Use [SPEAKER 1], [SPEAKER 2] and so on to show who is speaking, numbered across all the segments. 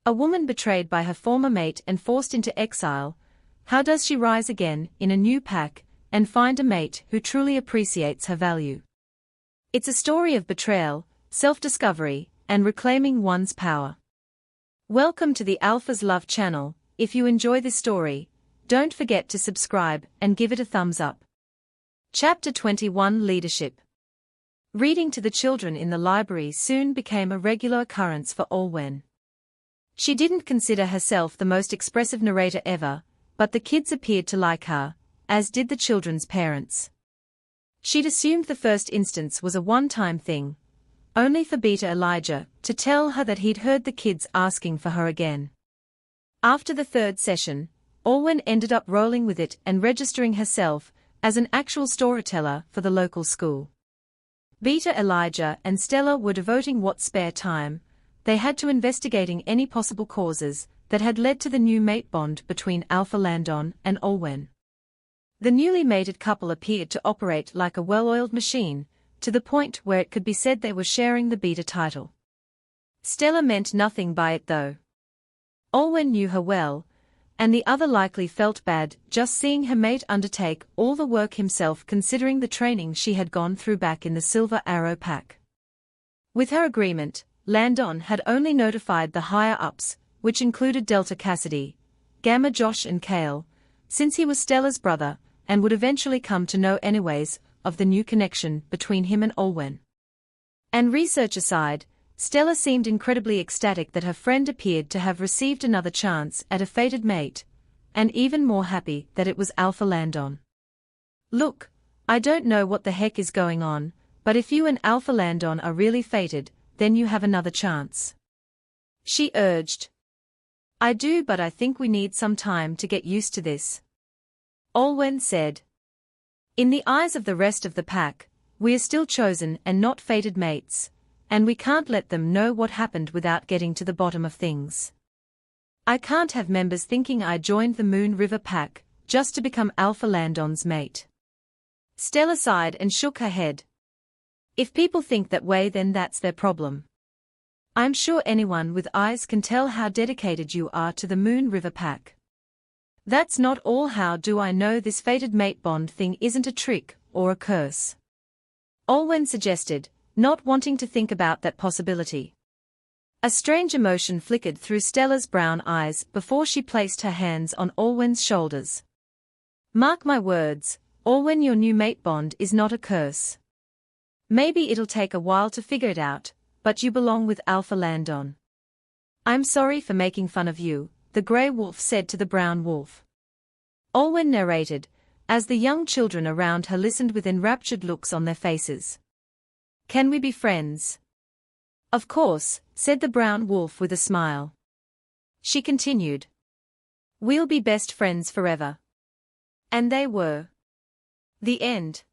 [SPEAKER 1] A woman betrayed by her former mate and forced into exile, how does she rise again in a new pack and find a mate who truly appreciates her value? It's a story of betrayal, self-discovery, and reclaiming one's power. Welcome to the Alpha's Love channel. If you enjoy this story, don't forget to subscribe and give it a thumbs up. Chapter 21 Leadership. Reading to the children in the library soon became a regular occurrence for Olwen. She didn't consider herself the most expressive narrator ever, but the kids appeared to like her, as did the children's parents. She'd assumed the first instance was a one-time thing, only for Beta Elijah to tell her that he'd heard the kids asking for her again. After the third session, Olwen ended up rolling with it and registering herself as an actual storyteller for the local school. Beta Elijah and Stella were devoting what spare time they had to investigating any possible causes that had led to the new mate bond between Alpha Landon and Olwen. The newly mated couple appeared to operate like a well-oiled machine, to the point where it could be said they were sharing the Beta title. Stella meant nothing by it though. Olwen knew her well, and the other likely felt bad just seeing her mate undertake all the work himself considering the training she had gone through back in the Silver Arrow pack. With her agreement, Landon had only notified the higher-ups, which included Delta Cassidy, Gamma Josh and Kale, since he was Stella's brother, and would eventually come to know anyways of the new connection between him and Olwen. And research aside, Stella seemed incredibly ecstatic that her friend appeared to have received another chance at a fated mate, and even more happy that it was Alpha Landon. "Look, I don't know what the heck is going on, but if you and Alpha Landon are really fated, then you have another chance," she urged. "I do, but I think we need some time to get used to this," Olwen said. "In the eyes of the rest of the pack, we are still chosen and not fated mates, and we can't let them know what happened without getting to the bottom of things. I can't have members thinking I joined the Moon River pack just to become Alpha Landon's mate." Stella sighed and shook her head. "If people think that way, then that's their problem. I'm sure anyone with eyes can tell how dedicated you are to the Moon River pack. That's not all. How do I know this fated mate bond thing isn't a trick or a curse?" Olwen suggested, not wanting to think about that possibility. A strange emotion flickered through Stella's brown eyes before she placed her hands on Olwen's shoulders. "Mark my words, Olwen, your new mate bond is not a curse. Maybe it'll take a while to figure it out, but you belong with Alpha Landon." "I'm sorry for making fun of you," the grey wolf said to the brown wolf. Olwen narrated, as the young children around her listened with enraptured looks on their faces. "Can we be friends?" "Of course," said the brown wolf with a smile. She continued, "We'll be best friends forever." And they were. The end.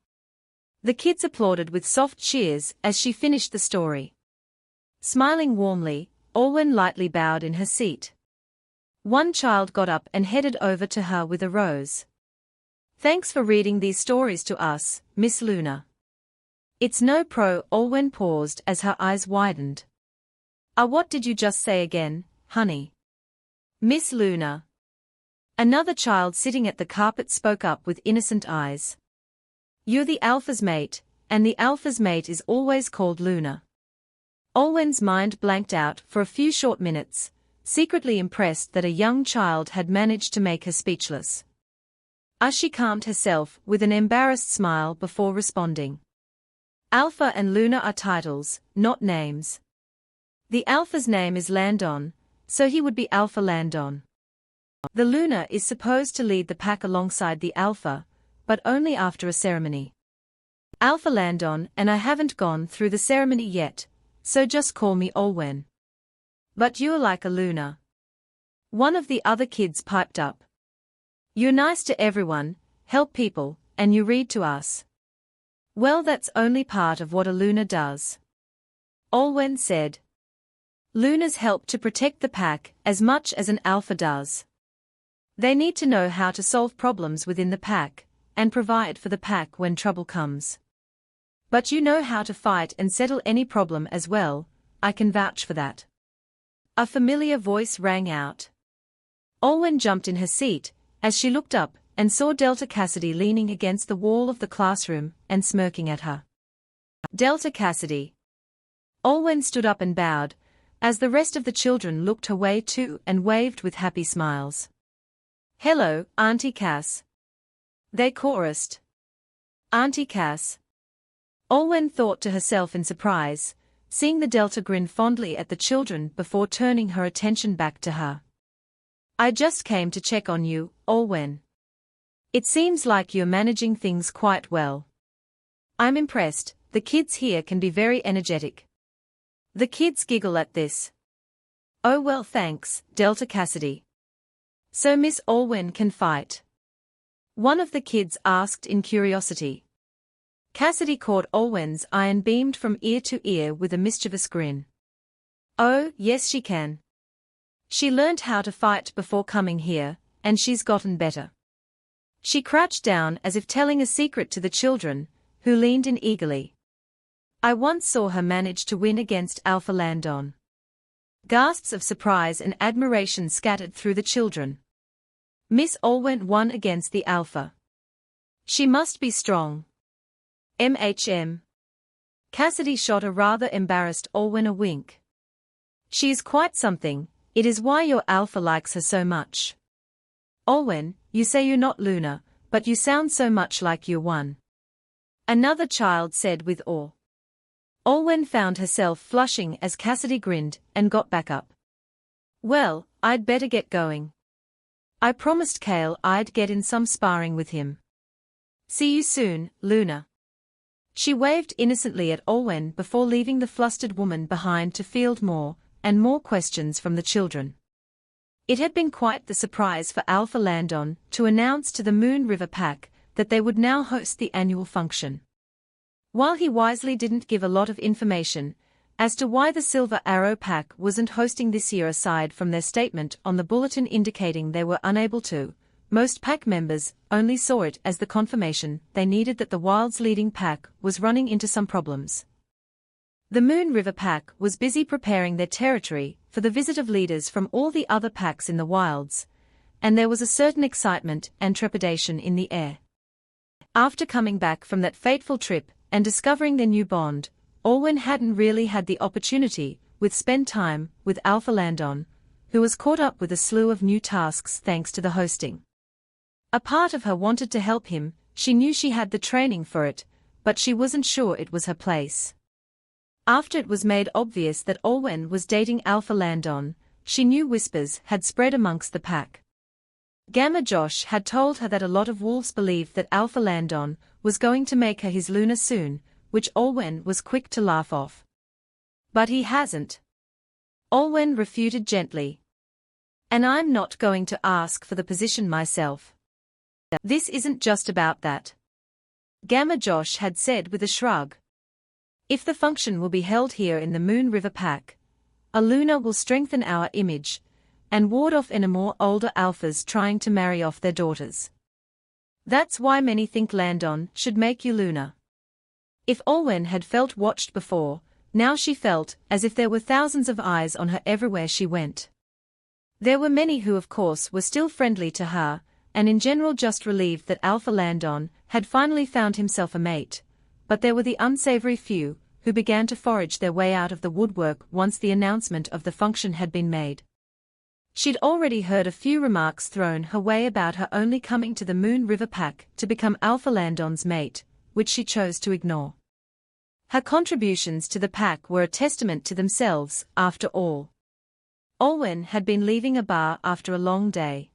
[SPEAKER 1] The kids applauded with soft cheers as she finished the story. Smiling warmly, Olwen lightly bowed in her seat. One child got up and headed over to her with a rose. "Thanks for reading these stories to us, Miss Luna." "It's no pro." Olwen paused as her eyes widened. What did you just say again, honey?" "Miss Luna." Another child sitting at the carpet spoke up with innocent eyes. "You're the Alpha's mate, and the Alpha's mate is always called Luna." Olwen's mind blanked out for a few short minutes, secretly impressed that a young child had managed to make her speechless. She calmed herself with an embarrassed smile before responding. "Alpha and Luna are titles, not names. The Alpha's name is Landon, so he would be Alpha Landon. The Luna is supposed to lead the pack alongside the Alpha, but only after a ceremony. Alpha Landon and I haven't gone through the ceremony yet, so just call me Olwen." "But you're like a Luna," one of the other kids piped up. "You're nice to everyone, help people, and you read to us." "Well, that's only part of what a Luna does," Olwen said. "Lunas help to protect the pack as much as an Alpha does. They need to know how to solve problems within the pack, and provide for the pack when trouble comes. But you know how to fight and settle any problem as well, I can vouch for that." A familiar voice rang out. Olwen jumped in her seat as she looked up and saw Delta Cassidy leaning against the wall of the classroom and smirking at her. Delta Cassidy. Olwen stood up and bowed, as the rest of the children looked her way too and waved with happy smiles. "Hello, Auntie Cass," they chorused. "Auntie Cass." Olwen thought to herself in surprise, seeing the Delta grin fondly at the children before turning her attention back to her. "I just came to check on you, Olwen. It seems like you're managing things quite well. I'm impressed, the kids here can be very energetic." The kids giggle at this. "Oh well, thanks, Delta Cassidy. So Miss Olwen can fight?" one of the kids asked in curiosity. Cassidy caught Olwen's eye and beamed from ear to ear with a mischievous grin. "Oh, yes she can. She learned how to fight before coming here, and she's gotten better." She crouched down as if telling a secret to the children, who leaned in eagerly. "I once saw her manage to win against Alpha Landon." Gasps of surprise and admiration scattered through the children. Miss Olwen won against the Alpha. She must be strong. Cassidy shot a rather embarrassed Olwen a wink. "She is quite something, it is why your Alpha likes her so much." "Olwen, you say you're not Luna, but you sound so much like you're one," another child said with awe. Olwen found herself flushing as Cassidy grinned and got back up. "Well, I'd better get going. I promised Kale I'd get in some sparring with him. See you soon, Luna." She waved innocently at Olwen before leaving the flustered woman behind to field more and more questions from the children. It had been quite the surprise for Alpha Landon to announce to the Moon River Pack that they would now host the annual function. While he wisely didn't give a lot of information as to why the Silver Arrow Pack wasn't hosting this year aside from their statement on the bulletin indicating they were unable to, most pack members only saw it as the confirmation they needed that the Wild's leading pack was running into some problems. The Moon River Pack was busy preparing their territory for the visit of leaders from all the other packs in the Wilds, and there was a certain excitement and trepidation in the air. After coming back from that fateful trip and discovering their new bond, Olwen hadn't really had the opportunity to spend time with Alpha Landon, who was caught up with a slew of new tasks thanks to the hosting. A part of her wanted to help him, she knew she had the training for it, but she wasn't sure it was her place. After it was made obvious that Olwen was dating Alpha Landon, she knew whispers had spread amongst the pack. Gamma Josh had told her that a lot of wolves believed that Alpha Landon was going to make her his Luna soon, which Olwen was quick to laugh off. "But he hasn't." Olwen refuted gently. "And I'm not going to ask for the position myself. This isn't just about that," Gamma Josh had said with a shrug. "If the function will be held here in the Moon River Pack, a Luna will strengthen our image and ward off any more older alphas trying to marry off their daughters. That's why many think Landon should make you Luna." If Olwen had felt watched before, now she felt as if there were thousands of eyes on her everywhere she went. There were many who of course were still friendly to her, and in general just relieved that Alpha Landon had finally found himself a mate, but there were the unsavory few who began to forage their way out of the woodwork once the announcement of the function had been made. She'd already heard a few remarks thrown her way about her only coming to the Moon River Pack to become Alpha Landon's mate, which she chose to ignore. Her contributions to the pack were a testament to themselves, after all. Olwen had been leaving a bar after a long day.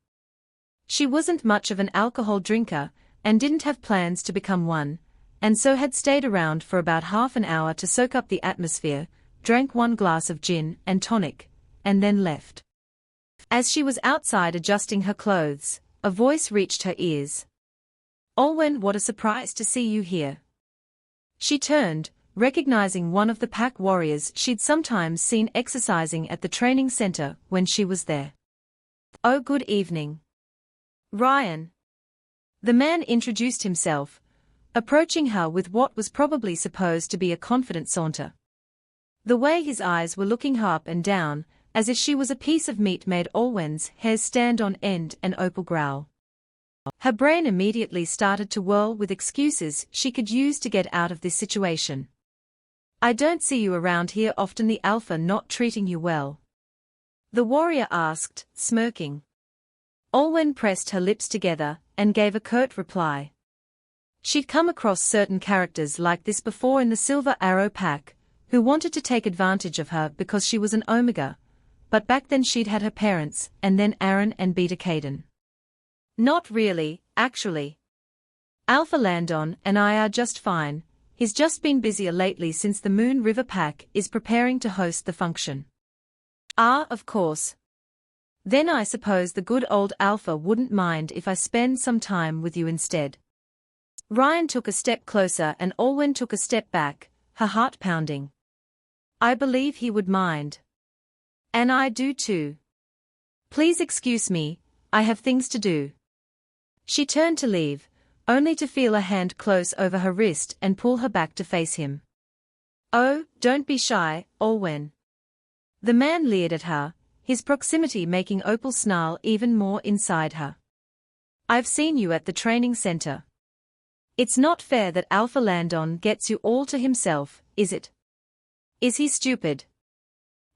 [SPEAKER 1] She wasn't much of an alcohol drinker, and didn't have plans to become one, and so had stayed around for about half an hour to soak up the atmosphere, drank one glass of gin and tonic, and then left. As she was outside adjusting her clothes, a voice reached her ears. "Olwen, what a surprise to see you here." She turned, recognizing one of the pack warriors she'd sometimes seen exercising at the training center when she was there. "Oh, good evening, Ryan." The man introduced himself, approaching her with what was probably supposed to be a confident saunter. The way his eyes were looking her up and down, as if she was a piece of meat made Olwen's hairs stand on end and Opal growl. Her brain immediately started to whirl with excuses she could use to get out of this situation. I don't see you around here often, the alpha not treating you well? The warrior asked, smirking. Olwen pressed her lips together and gave a curt reply. She'd come across certain characters like this before in the Silver Arrow Pack, who wanted to take advantage of her because she was an Omega, but back then she'd had her parents and then Aaron and Beta Caden. Not really, actually. Alpha Landon and I are just fine. He's just been busier lately since the Moon River Pack is preparing to host the function. Ah, of course. Then I suppose the good old Alpha wouldn't mind if I spend some time with you instead. Ryan took a step closer and Olwen took a step back, her heart pounding. I believe he would mind. And I do too. Please excuse me, I have things to do. She turned to leave, only to feel a hand close over her wrist and pull her back to face him. Oh, don't be shy, Olwen. The man leered at her, his proximity making Opal snarl even more inside her. I've seen you at the training center. It's not fair that Alpha Landon gets you all to himself, is it? Is he stupid?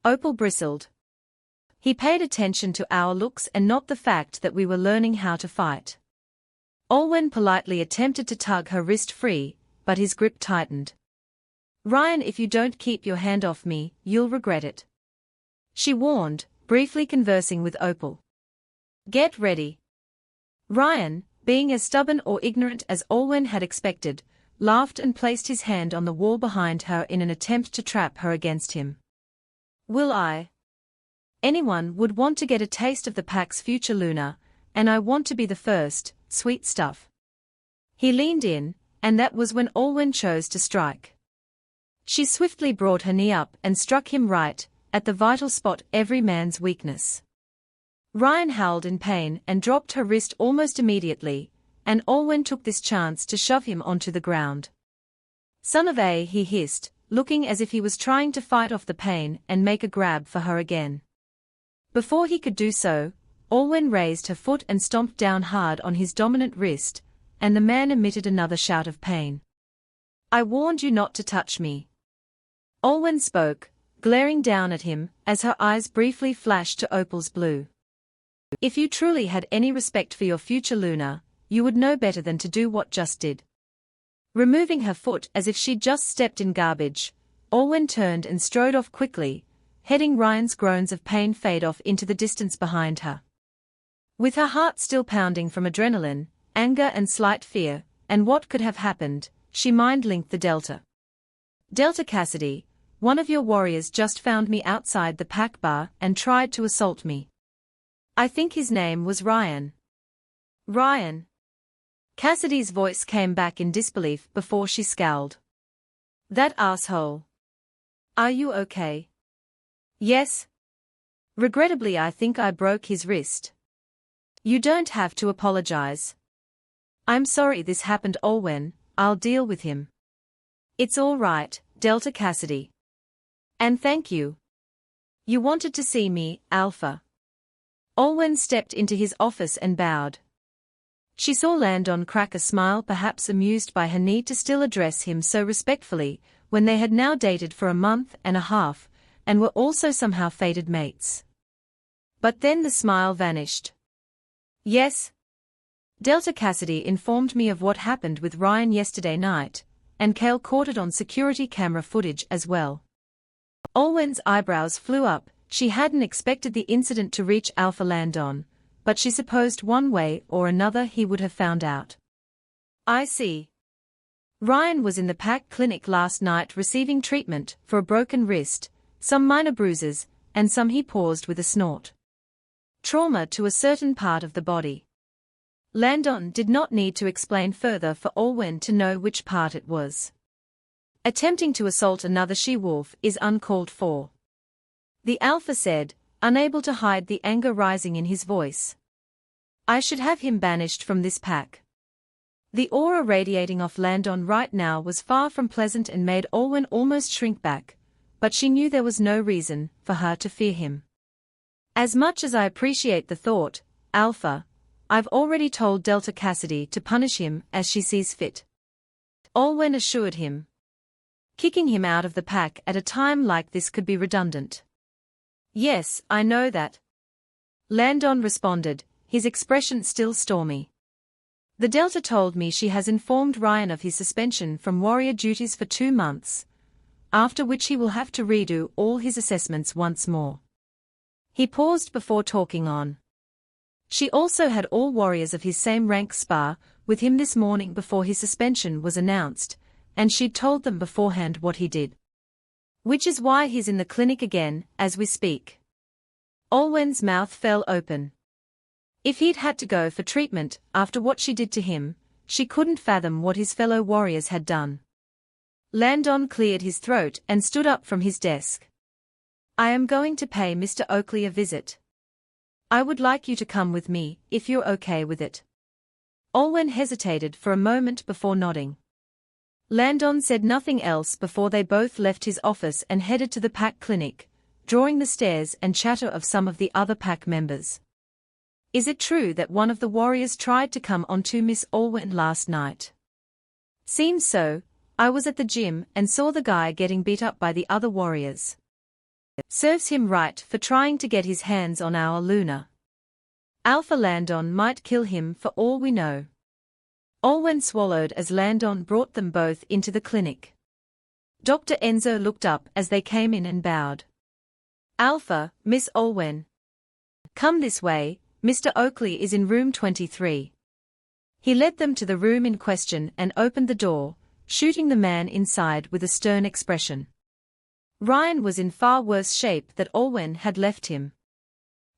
[SPEAKER 1] Opal bristled. He paid attention to our looks and not the fact that we were learning how to fight. Olwen politely attempted to tug her wrist free, but his grip tightened. Ryan, if you don't keep your hand off me, you'll regret it. She warned, briefly conversing with Opal. Get ready. Ryan, being as stubborn or ignorant as Olwen had expected, laughed and placed his hand on the wall behind her in an attempt to trap her against him. Will I? Anyone would want to get a taste of the pack's future, Luna, and I want to be the first, sweet stuff. He leaned in, and that was when Olwen chose to strike. She swiftly brought her knee up and struck him right, at the vital spot, every man's weakness. Ryan howled in pain and dropped her wrist almost immediately, and Olwen took this chance to shove him onto the ground. Son of a, he hissed, looking as if he was trying to fight off the pain and make a grab for her again. Before he could do so, Olwen raised her foot and stomped down hard on his dominant wrist, and the man emitted another shout of pain. I warned you not to touch me. Olwen spoke, glaring down at him, as her eyes briefly flashed to Opal's blue. If you truly had any respect for your future, Luna, you would know better than to do what just did. Removing her foot as if she'd just stepped in garbage, Olwen turned and strode off quickly, heading Ryan's groans of pain fade off into the distance behind her. With her heart still pounding from adrenaline, anger and slight fear, and what could have happened, she mind-linked the Delta. Delta Cassidy, one of your warriors just found me outside the pack bar and tried to assault me. I think his name was Ryan. Ryan. Cassidy's voice came back in disbelief before she scowled. That asshole. Are you okay? Yes. Regrettably, I think I broke his wrist. You don't have to apologize. I'm sorry this happened, Olwen, I'll deal with him. It's all right, Delta Cassidy. And thank you. You wanted to see me, Alpha. Olwen stepped into his office and bowed. She saw Landon crack a smile, perhaps amused by her need to still address him so respectfully, when they had now dated for a month and a half, and were also somehow fated mates. But then the smile vanished. Yes. Delta Cassidy informed me of what happened with Ryan yesterday night, and Kale caught it on security camera footage as well. Olwen's eyebrows flew up. She hadn't expected the incident to reach Alpha Landon, but she supposed one way or another he would have found out. I see. Ryan was in the pack clinic last night receiving treatment for a broken wrist, some minor bruises, and some, he paused with a snort. Trauma to a certain part of the body. Landon did not need to explain further for Olwen to know which part it was. Attempting to assault another she-wolf is uncalled for. The Alpha said, unable to hide the anger rising in his voice. I should have him banished from this pack. The aura radiating off Landon right now was far from pleasant and made Olwen almost shrink back, but she knew there was no reason for her to fear him. As much as I appreciate the thought, Alpha, I've already told Delta Cassidy to punish him as she sees fit. Olwen assured him. Kicking him out of the pack at a time like this could be redundant. Yes, I know that. Landon responded, his expression still stormy. The Delta told me she has informed Ryan of his suspension from warrior duties for 2 months, after which he will have to redo all his assessments once more. He paused before talking on. She also had all warriors of his same rank spar with him this morning before his suspension was announced, and she'd told them beforehand what he did. Which is why he's in the clinic again, as we speak. Olwen's mouth fell open. If he'd had to go for treatment after what she did to him, she couldn't fathom what his fellow warriors had done. Landon cleared his throat and stood up from his desk. I am going to pay Mr. Oakley a visit. I would like you to come with me, if you're okay with it. Olwen hesitated for a moment before nodding. Landon said nothing else before they both left his office and headed to the pack clinic, drawing the stares and chatter of some of the other pack members. Is it true that one of the warriors tried to come onto Miss Olwen last night? Seems so. I was at the gym and saw the guy getting beat up by the other warriors. Serves him right for trying to get his hands on our Luna. Alpha Landon might kill him for all we know. Olwen swallowed as Landon brought them both into the clinic. Dr. Enzo looked up as they came in and bowed. Alpha, Miss Olwen. Come this way, Mr. Oakley is in room 23. He led them to the room in question and opened the door, shooting the man inside with a stern expression. Ryan was in far worse shape than Olwen had left him.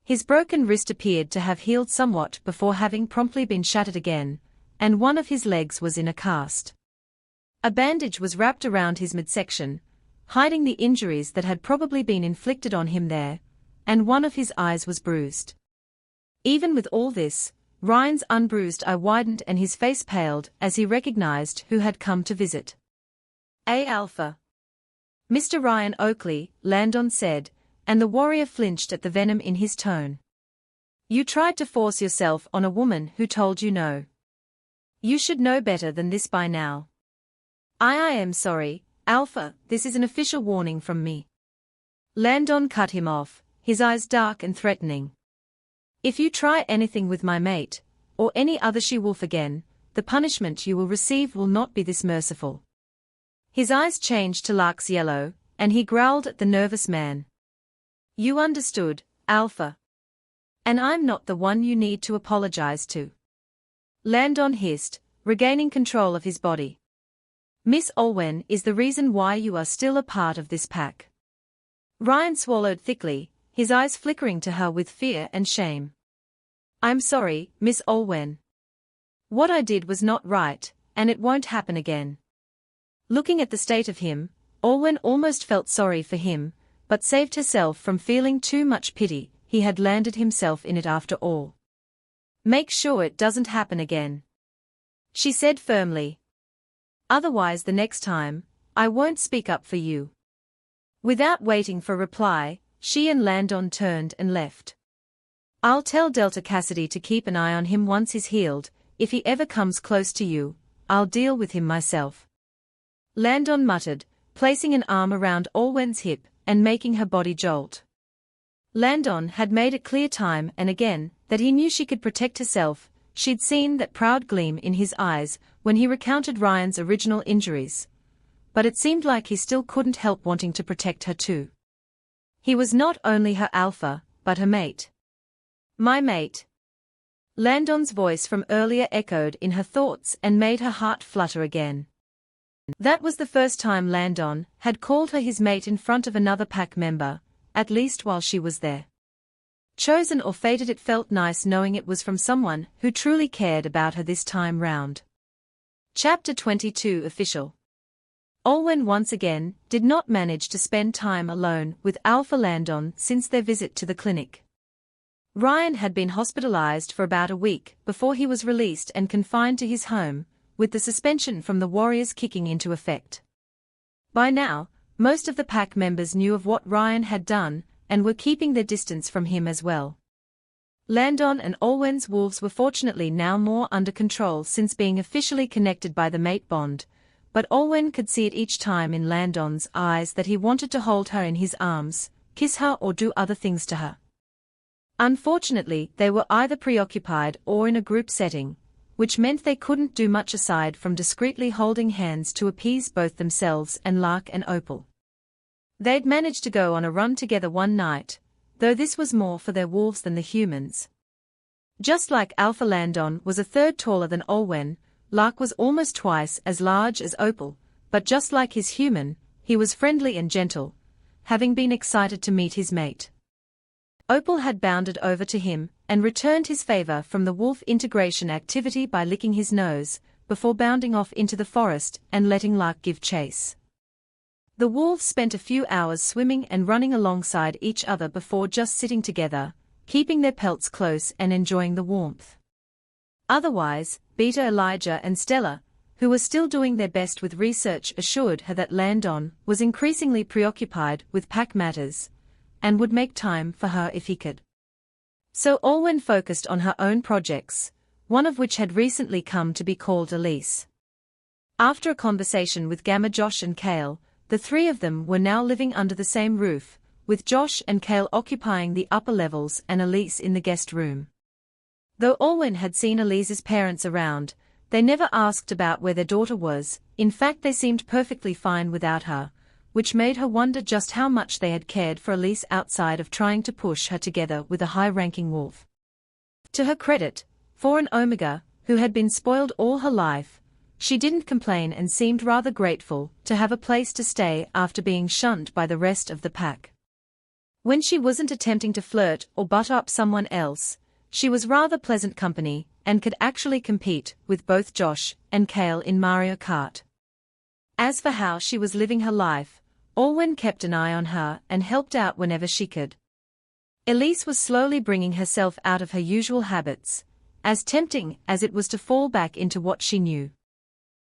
[SPEAKER 1] His broken wrist appeared to have healed somewhat before having promptly been shattered again, and one of his legs was in a cast. A bandage was wrapped around his midsection, hiding the injuries that had probably been inflicted on him there, and one of his eyes was bruised. Even with all this, Ryan's unbruised eye widened and his face paled as he recognized who had come to visit. Alpha. Mr. Ryan Oakley, Landon said, and the warrior flinched at the venom in his tone. You tried to force yourself on a woman who told you no. You should know better than this by now. I am sorry, Alpha, this is an official warning from me. Landon cut him off, his eyes dark and threatening. If you try anything with my mate, or any other she-wolf again, the punishment you will receive will not be this merciful. His eyes changed to lark's yellow, and he growled at the nervous man. You understood, Alpha. And I'm not the one you need to apologize to. Landon hissed, regaining control of his body. Miss Olwen is the reason why you are still a part of this pack. Ryan swallowed thickly, his eyes flickering to her with fear and shame. I'm sorry, Miss Olwen. What I did was not right, and it won't happen again. Looking at the state of him, Olwen almost felt sorry for him, but saved herself from feeling too much pity. He had landed himself in it after all. Make sure it doesn't happen again, she said firmly. Otherwise the next time, I won't speak up for you. Without waiting for reply, she and Landon turned and left. I'll tell Delta Cassidy to keep an eye on him once he's healed. If he ever comes close to you, I'll deal with him myself. Landon muttered, placing an arm around Olwen's hip and making her body jolt. Landon had made it clear time and again that he knew she could protect herself. She'd seen that proud gleam in his eyes when he recounted Ryan's original injuries. But it seemed like he still couldn't help wanting to protect her too. He was not only her alpha, but her mate. My mate. Landon's voice from earlier echoed in her thoughts and made her heart flutter again. That was the first time Landon had called her his mate in front of another pack member, at least while she was there. Chosen or fated, it felt nice knowing it was from someone who truly cared about her this time round. Chapter 22 Official. Olwen once again did not manage to spend time alone with Alpha Landon since their visit to the clinic. Ryan had been hospitalized for about a week before he was released and confined to his home, with the suspension from the warriors kicking into effect. By now, most of the pack members knew of what Ryan had done, and were keeping their distance from him as well. Landon and Olwen's wolves were fortunately now more under control since being officially connected by the mate bond, but Olwen could see it each time in Landon's eyes that he wanted to hold her in his arms, kiss her or do other things to her. Unfortunately, they were either preoccupied or in a group setting, which meant they couldn't do much aside from discreetly holding hands to appease both themselves and Lark and Opal. They'd managed to go on a run together one night, though this was more for their wolves than the humans. Just like Alpha, Landon was a third taller than Olwen. Lark was almost twice as large as Opal, but just like his human, he was friendly and gentle, having been excited to meet his mate. Opal had bounded over to him and returned his favor from the wolf integration activity by licking his nose, before bounding off into the forest and letting Lark give chase. The wolves spent a few hours swimming and running alongside each other before just sitting together, keeping their pelts close and enjoying the warmth. Otherwise, Beta, Elijah and Stella, who were still doing their best with research, assured her that Landon was increasingly preoccupied with pack matters, and would make time for her if he could. So Olwen focused on her own projects, one of which had recently come to be called Elise. After a conversation with Gamma, Josh and Kale, the three of them were now living under the same roof, with Josh and Kale occupying the upper levels and Elise in the guest room. Though Olwen had seen Elise's parents around, they never asked about where their daughter was. In fact, they seemed perfectly fine without her, which made her wonder just how much they had cared for Elise outside of trying to push her together with a high-ranking wolf. To her credit, for an Omega, who had been spoiled all her life, she didn't complain and seemed rather grateful to have a place to stay after being shunned by the rest of the pack. When she wasn't attempting to flirt or butter up someone else, she was rather pleasant company, and could actually compete with both Josh and Kale in Mario Kart. As for how she was living her life, Olwen kept an eye on her and helped out whenever she could. Elise was slowly bringing herself out of her usual habits, as tempting as it was to fall back into what she knew.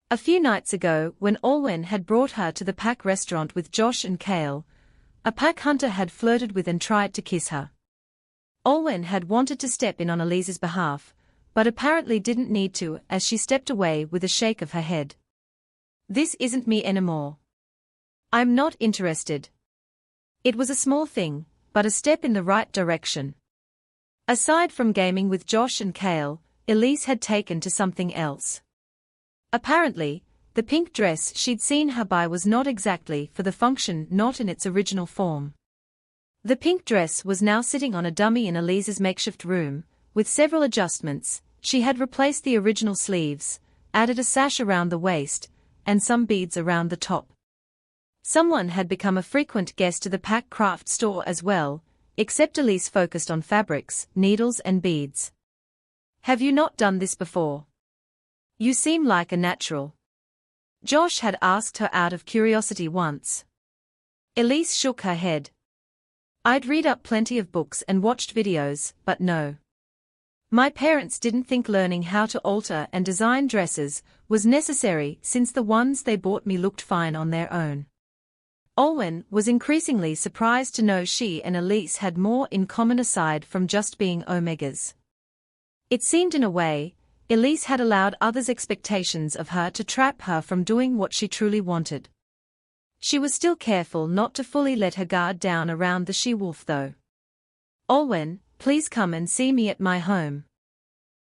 [SPEAKER 1] A few nights ago, when Olwen had brought her to the pack restaurant with Josh and Kale, a pack hunter had flirted with and tried to kiss her. Olwen had wanted to step in on Elise's behalf, but apparently didn't need to, as she stepped away with a shake of her head. "This isn't me anymore. I'm not interested." It was a small thing, but a step in the right direction. Aside from gaming with Josh and Kale, Elise had taken to something else. Apparently, the pink dress she'd seen her buy was not exactly for the function, not in its original form. The pink dress was now sitting on a dummy in Elise's makeshift room. With several adjustments, she had replaced the original sleeves, added a sash around the waist, and some beads around the top. Someone had become a frequent guest to the pack craft store as well, except Elise focused on fabrics, needles and beads. "Have you not done this before? You seem like a natural." Josh had asked her out of curiosity once. Elise shook her head. "I'd read up plenty of books and watched videos, but no. My parents didn't think learning how to alter and design dresses was necessary since the ones they bought me looked fine on their own." Olwen was increasingly surprised to know she and Elise had more in common aside from just being Omegas. It seemed in a way, Elise had allowed others' expectations of her to trap her from doing what she truly wanted. She was still careful not to fully let her guard down around the she-wolf though. "Olwen, please come and see me at my home.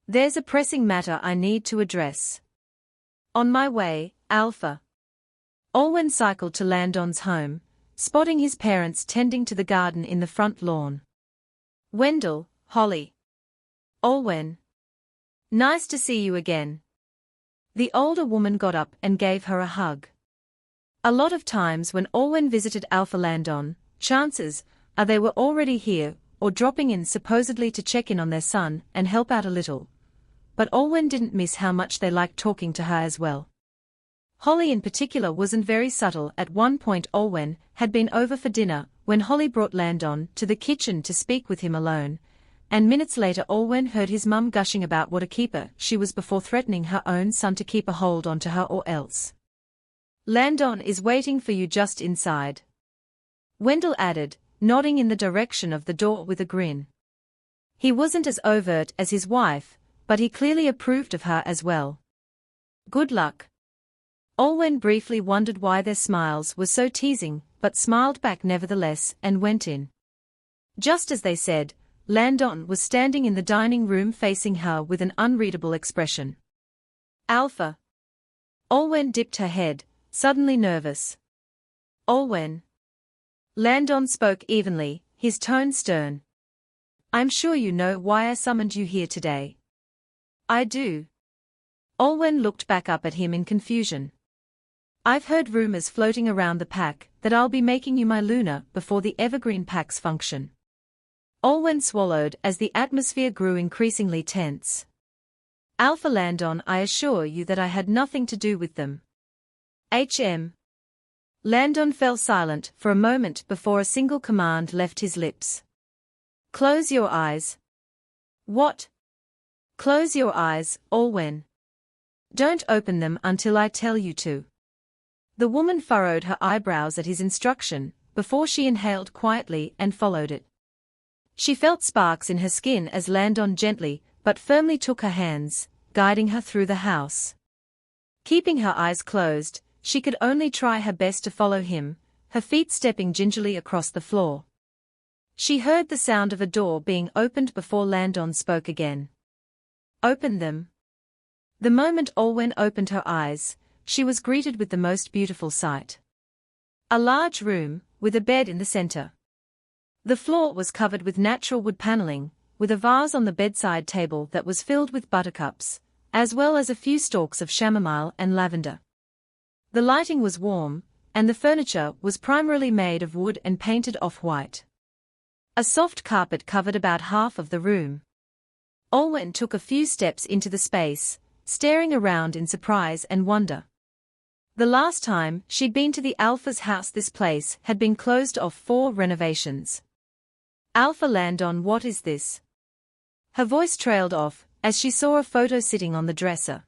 [SPEAKER 1] There's a pressing matter I need to address." "On my way, Alpha." Olwen cycled to Landon's home, spotting his parents tending to the garden in the front lawn. "Wendell, Holly. Olwen. Nice to see you again." The older woman got up and gave her a hug. A lot of times when Olwen visited Alpha Landon, chances are they were already here or dropping in supposedly to check in on their son and help out a little. But Olwen didn't miss how much they liked talking to her as well. Holly in particular wasn't very subtle. At one point Olwen had been over for dinner when Holly brought Landon to the kitchen to speak with him alone, and minutes later Olwen heard his mum gushing about what a keeper she was before threatening her own son to keep a hold onto her or else. "Landon is waiting for you just inside," Wendell added, nodding in the direction of the door with a grin. He wasn't as overt as his wife, but he clearly approved of her as well. Good luck. Olwen briefly wondered why their smiles were so teasing, but smiled back nevertheless and went in. Just as they said, Landon was standing in the dining room facing her with an unreadable expression. Alpha. Olwen dipped her head, suddenly nervous. Olwen. Landon spoke evenly, his tone stern. I'm sure you know why I summoned you here today. I do. Olwen looked back up at him in confusion. I've heard rumors floating around the pack that I'll be making you my Luna before the Evergreen Pack's function. Olwen swallowed as the atmosphere grew increasingly tense. Alpha Landon, I assure you that I had nothing to do with them. Landon fell silent for a moment before a single command left his lips. Close your eyes. What? Close your eyes, Olwen. Don't open them until I tell you to. The woman furrowed her eyebrows at his instruction, before she inhaled quietly and followed it. She felt sparks in her skin as Landon gently, but firmly took her hands, guiding her through the house. Keeping her eyes closed, she could only try her best to follow him, her feet stepping gingerly across the floor. She heard the sound of a door being opened before Landon spoke again. Open them. The moment Olwen opened her eyes, she was greeted with the most beautiful sight. A large room, with a bed in the center. The floor was covered with natural wood paneling, with a vase on the bedside table that was filled with buttercups, as well as a few stalks of chamomile and lavender. The lighting was warm, and the furniture was primarily made of wood and painted off-white. A soft carpet covered about half of the room. Olwen took a few steps into the space, staring around in surprise and wonder. The last time she'd been to the Alpha's house, this place had been closed off for renovations. Alpha Landon, what is this? Her voice trailed off as she saw a photo sitting on the dresser.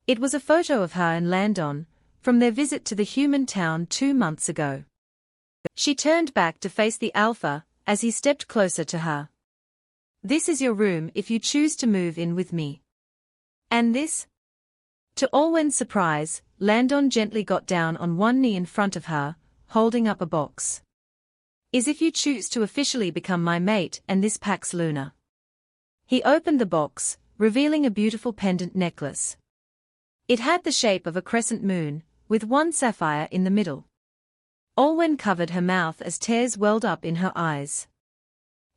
[SPEAKER 1] It was a photo of her and Landon, from their visit to the human town 2 months ago. She turned back to face the Alpha as he stepped closer to her. This is your room if you choose to move in with me. And this? To Olwen's surprise, Landon gently got down on one knee in front of her, holding up a box. Is if you choose to officially become my mate and this pack's Luna. He opened the box, revealing a beautiful pendant necklace. It had the shape of a crescent moon, with one sapphire in the middle. Olwen covered her mouth as tears welled up in her eyes.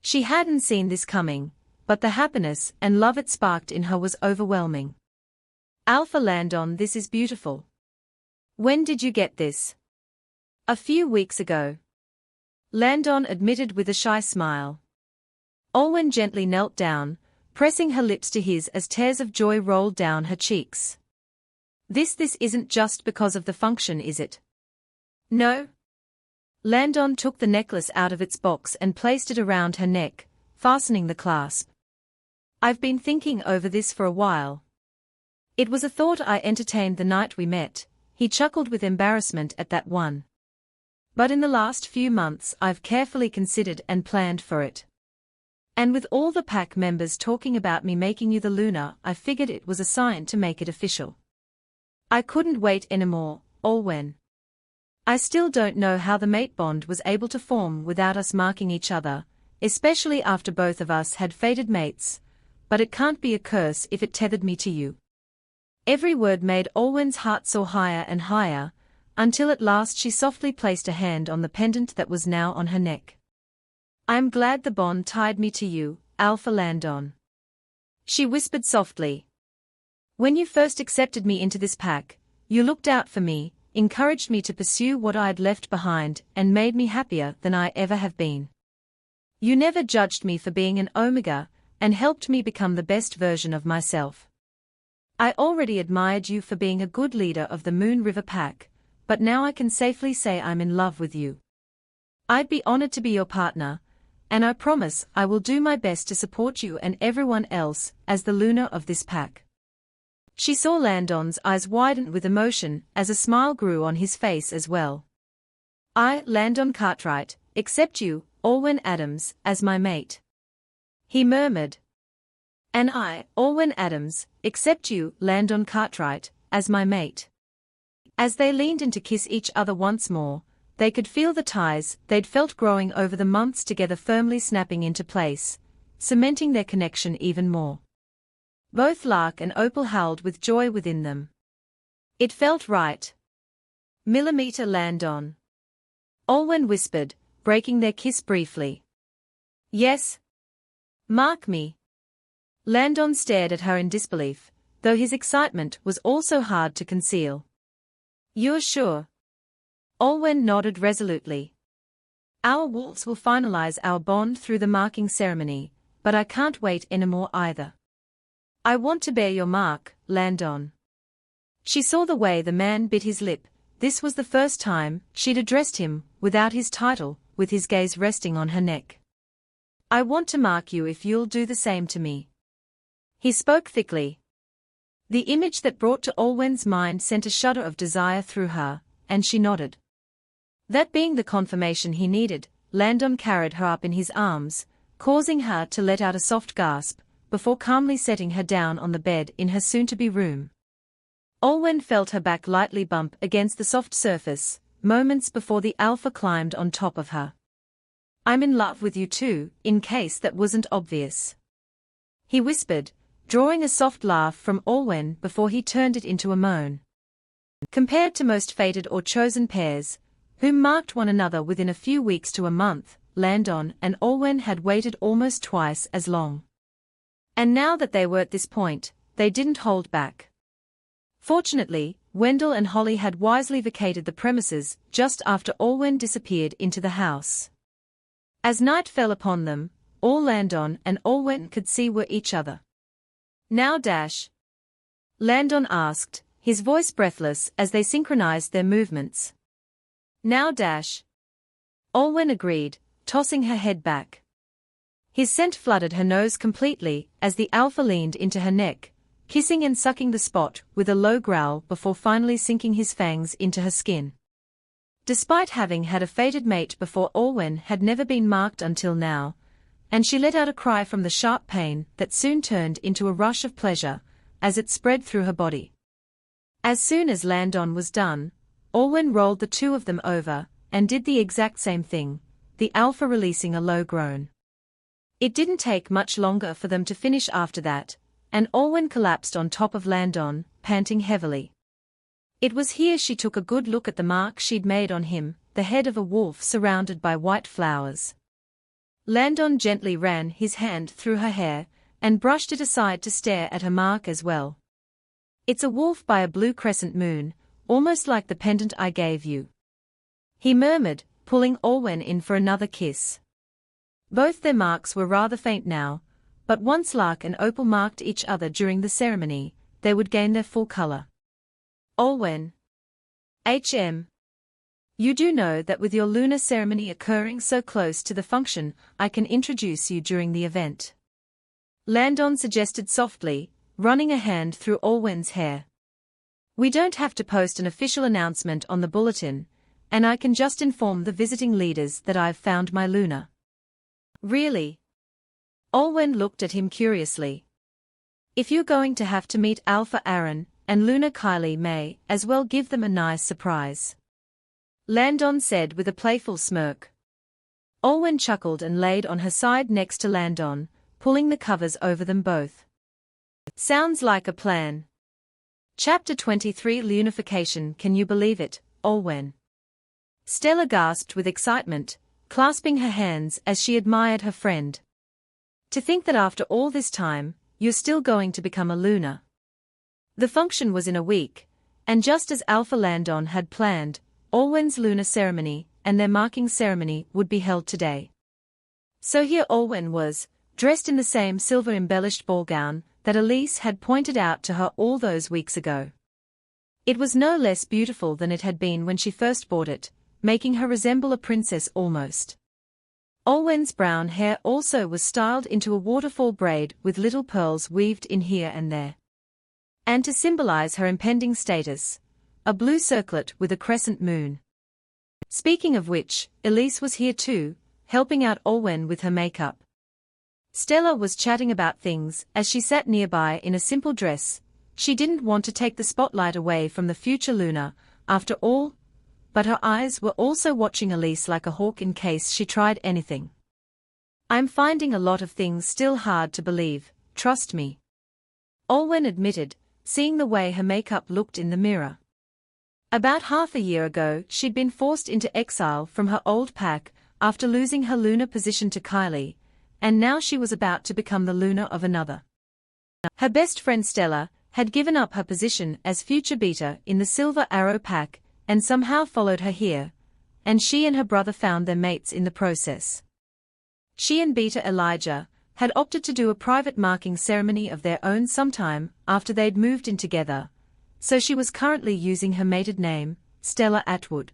[SPEAKER 1] She hadn't seen this coming, but the happiness and love it sparked in her was overwhelming. Alpha Landon, this is beautiful. When did you get this? A few weeks ago. Landon admitted with a shy smile. Olwen gently knelt down, pressing her lips to his as tears of joy rolled down her cheeks. This isn't just because of the function, is it? No. Landon took the necklace out of its box and placed it around her neck, fastening the clasp. I've been thinking over this for a while. It was a thought I entertained the night we met. He chuckled with embarrassment at that one. But in the last few months I've carefully considered and planned for it. And with all the pack members talking about me making you the Luna, I figured it was a sign to make it official. I couldn't wait anymore, Olwen. I still don't know how the mate bond was able to form without us marking each other, especially after both of us had fated mates, but it can't be a curse if it tethered me to you. Every word made Olwen's heart soar higher and higher, until at last she softly placed a hand on the pendant that was now on her neck. I am glad the bond tied me to you, Alpha Landon. She whispered softly. When you first accepted me into this pack, you looked out for me, encouraged me to pursue what I'd left behind, and made me happier than I ever have been. You never judged me for being an Omega, and helped me become the best version of myself. I already admired you for being a good leader of the Moon River Pack, but now I can safely say I'm in love with you. I'd be honored to be your partner, and I promise I will do my best to support you and everyone else as the Luna of this pack. She saw Landon's eyes widen with emotion as a smile grew on his face as well. I, Landon Cartwright, accept you, Alwyn Adams, as my mate," he murmured. "And I, Alwyn Adams, accept you, Landon Cartwright, as my mate." As they leaned in to kiss each other once more, they could feel the ties they'd felt growing over the months together firmly snapping into place, cementing their connection even more. Both Lark and Opal howled with joy within them. It felt right. "Millimeter Landon," Alwyn whispered, breaking their kiss briefly. "Yes. Mark me." Landon stared at her in disbelief, though his excitement was also hard to conceal. "You're sure?" Alwyn nodded resolutely. "Our wolves will finalize our bond through the marking ceremony, but I can't wait anymore either. I want to bear your mark, Landon." She saw the way the man bit his lip. This was the first time she'd addressed him without his title, with his gaze resting on her neck. "I want to mark you if you'll do the same to me." He spoke thickly. The image that brought to Alwyn's mind sent a shudder of desire through her, and she nodded. That being the confirmation he needed, Landon carried her up in his arms, causing her to let out a soft gasp, before calmly setting her down on the bed in her soon-to-be room. Alwyn felt her back lightly bump against the soft surface, moments before the alpha climbed on top of her. "I'm in love with you too, in case that wasn't obvious," he whispered, drawing a soft laugh from Alwyn before he turned it into a moan. Compared to most fated or chosen pairs, who marked one another within a few weeks to a month, Landon and Alwyn had waited almost twice as long. And now that they were at this point, they didn't hold back. Fortunately, Wendell and Holly had wisely vacated the premises just after Alwyn disappeared into the house. As night fell upon them, all Landon and Alwyn could see were each other. "Now dash?" Landon asked, his voice breathless as they synchronized their movements. "Now dash." Alwyn agreed, tossing her head back. His scent flooded her nose completely as the alpha leaned into her neck, kissing and sucking the spot with a low growl before finally sinking his fangs into her skin. Despite having had a fated mate before, Alwyn had never been marked until now, and she let out a cry from the sharp pain that soon turned into a rush of pleasure as it spread through her body. As soon as Landon was done, Alwyn rolled the two of them over and did the exact same thing, the alpha releasing a low groan. It didn't take much longer for them to finish after that, and Alwyn collapsed on top of Landon, panting heavily. It was here she took a good look at the mark she'd made on him, the head of a wolf surrounded by white flowers. Landon gently ran his hand through her hair and brushed it aside to stare at her mark as well. "It's a wolf by a blue crescent moon, almost like the pendant I gave you," he murmured, pulling Alwyn in for another kiss. Both their marks were rather faint now, but once Lark and Opal marked each other during the ceremony, they would gain their full color. "Alwyn. You do know that with your lunar ceremony occurring so close to the function, I can introduce you during the event," Landon suggested softly, running a hand through Alwyn's hair. "We don't have to post an official announcement on the bulletin, and I can just inform the visiting leaders that I've found my Luna." "Really?" Alwyn looked at him curiously. "If you're going to have to meet Alpha Aaron and Luna Kylie may as well give them a nice surprise," Landon said with a playful smirk. Alwyn chuckled and laid on her side next to Landon, pulling the covers over them both. "Sounds like a plan." Chapter 23 Lunification. Can you believe it, Alwyn? Stella gasped with excitement, clasping her hands as she admired her friend. "To think that after all this time, you're still going to become a Luna." The function was in a week, and just as Alpha Landon had planned, Alwyn's lunar ceremony and their marking ceremony would be held today. So here Alwyn was, dressed in the same silver-embellished ball gown that Elise had pointed out to her all those weeks ago. It was no less beautiful than it had been when she first bought it, making her resemble a princess almost. Alwyn's brown hair also was styled into a waterfall braid with little pearls weaved in here and there. And to symbolize her impending status, a blue circlet with a crescent moon. Speaking of which, Elise was here too, helping out Olwen with her makeup. Stella was chatting about things as she sat nearby in a simple dress. She didn't want to take the spotlight away from the future Luna, after all, but her eyes were also watching Elise like a hawk in case she tried anything. "I'm finding a lot of things still hard to believe, trust me," Olwen admitted, seeing the way her makeup looked in the mirror. About half a year ago she'd been forced into exile from her old pack after losing her Luna position to Kylie, and now she was about to become the Luna of another. Her best friend Stella had given up her position as future Beta in the Silver Arrow pack and somehow followed her here, and she and her brother found their mates in the process. She and Beta Elijah had opted to do a private marking ceremony of their own sometime after they'd moved in together, so she was currently using her mated name, Stella Atwood.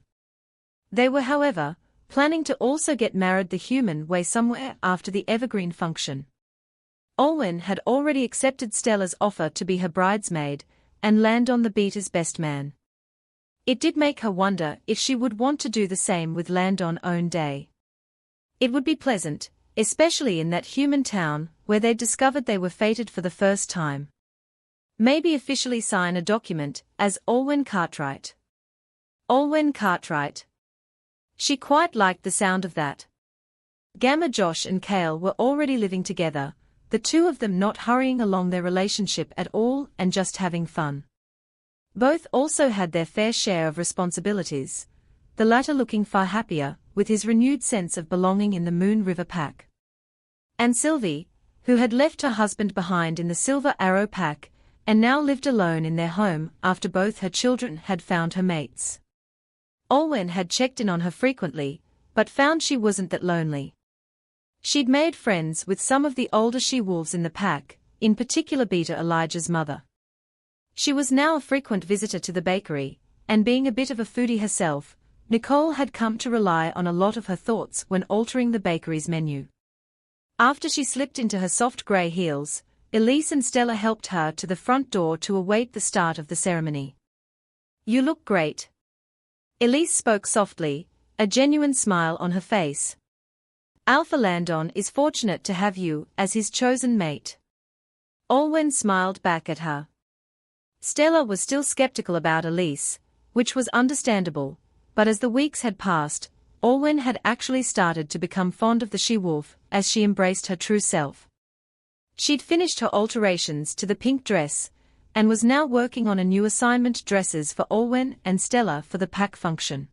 [SPEAKER 1] They were, however, planning to also get married the human way somewhere after the Evergreen function. Olwen had already accepted Stella's offer to be her bridesmaid and Landon the Beta's best man. It did make her wonder if she would want to do the same with Landon own day. It would be pleasant, especially in that human town where they'd discovered they were fated for the first time. Maybe officially sign a document as Olwen Cartwright. Olwen Cartwright. She quite liked the sound of that. Gamma Josh and Kale were already living together, the two of them not hurrying along their relationship at all and just having fun. Both also had their fair share of responsibilities, the latter looking far happier with his renewed sense of belonging in the Moon River pack. And Sylvie, who had left her husband behind in the Silver Arrow pack and now lived alone in their home after both her children had found her mates. Olwen had checked in on her frequently, but found she wasn't that lonely. She'd made friends with some of the older she-wolves in the pack, in particular Beta Elijah's mother. She was now a frequent visitor to the bakery, and being a bit of a foodie herself, Nicole had come to rely on a lot of her thoughts when altering the bakery's menu. After she slipped into her soft grey heels, Elise and Stella helped her to the front door to await the start of the ceremony. "You look great." Elise spoke softly, a genuine smile on her face. "Alpha Landon is fortunate to have you as his chosen mate." Olwen smiled back at her. Stella was still skeptical about Elise, which was understandable, but as the weeks had passed, Olwen had actually started to become fond of the she-wolf as she embraced her true self. She'd finished her alterations to the pink dress, and was now working on a new assignment dresses for Olwen and Stella for the pack function.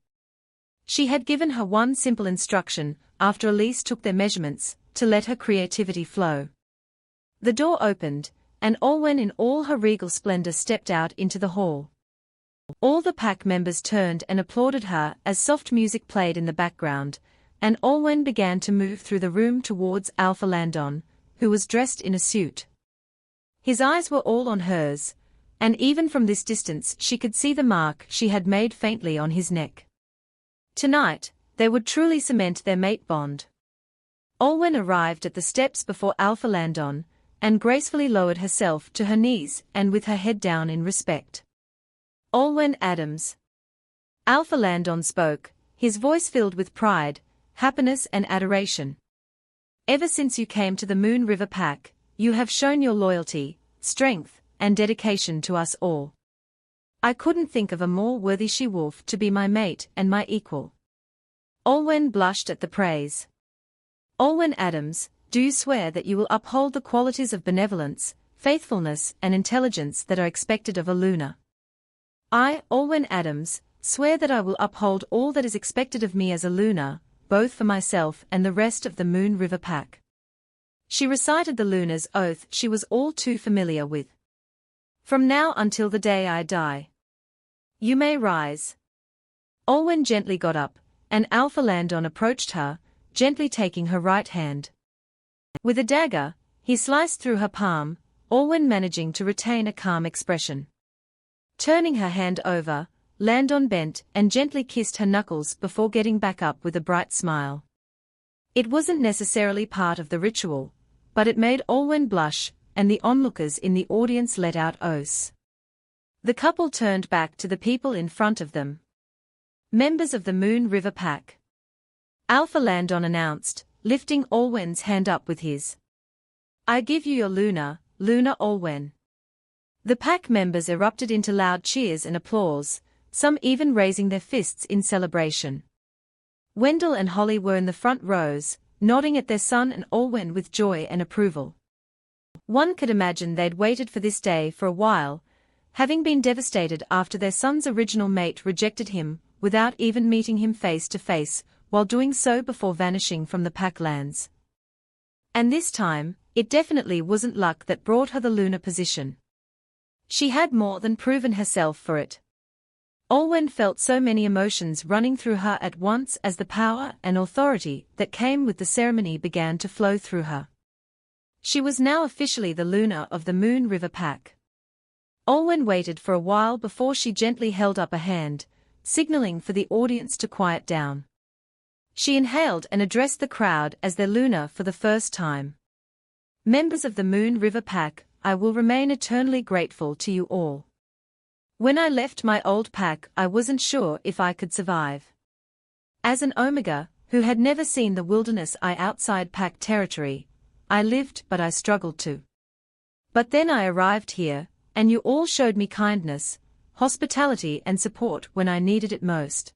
[SPEAKER 1] She had given her one simple instruction, after Elise took their measurements, to let her creativity flow. The door opened, and Olwen in all her regal splendor stepped out into the hall. All the pack members turned and applauded her as soft music played in the background, and Olwen began to move through the room towards Alpha Landon, who was dressed in a suit. His eyes were all on hers, and even from this distance she could see the mark she had made faintly on his neck. Tonight, they would truly cement their mate bond. Olwen arrived at the steps before Alpha Landon, and gracefully lowered herself to her knees and with her head down in respect. "Olwen Adams." Alpha Landon spoke, his voice filled with pride, happiness and adoration. "Ever since you came to the Moon River pack, you have shown your loyalty, strength, and dedication to us all. I couldn't think of a more worthy she-wolf to be my mate and my equal." Olwen blushed at the praise. "Olwen Adams, do you swear that you will uphold the qualities of benevolence, faithfulness and intelligence that are expected of a Luna?" "I, Olwen Adams, swear that I will uphold all that is expected of me as a Luna, both for myself and the rest of the Moon River pack." She recited the Luna's oath she was all too familiar with. "From now until the day I die. You may rise." Olwen gently got up, and Alpha Landon approached her, gently taking her right hand. With a dagger, he sliced through her palm, Olwen managing to retain a calm expression. Turning her hand over, Landon bent and gently kissed her knuckles before getting back up with a bright smile. It wasn't necessarily part of the ritual, but it made Olwen blush, and the onlookers in the audience let out oaths. The couple turned back to the people in front of them. Members of the Moon River Pack. Alpha Landon announced, lifting Olwen's hand up with his. I give you your Luna, Olwen. The pack members erupted into loud cheers and applause, some even raising their fists in celebration. Wendell and Holly were in the front rows, nodding at their son and Olwen with joy and approval. One could imagine they'd waited for this day for a while, having been devastated after their son's original mate rejected him without even meeting him face to face, while doing so before vanishing from the pack lands. And this time, it definitely wasn't luck that brought her the Luna position. She had more than proven herself for it. Olwen felt so many emotions running through her at once as the power and authority that came with the ceremony began to flow through her. She was now officially the Luna of the Moon River Pack. Olwen waited for a while before she gently held up a hand, signaling for the audience to quiet down. She inhaled and addressed the crowd as their Luna for the first time. Members of the Moon River Pack, I will remain eternally grateful to you all. When I left my old pack, I wasn't sure if I could survive. As an Omega, who had never seen the wilderness outside pack territory, I lived but I struggled to. But then I arrived here, and you all showed me kindness, hospitality and support when I needed it most.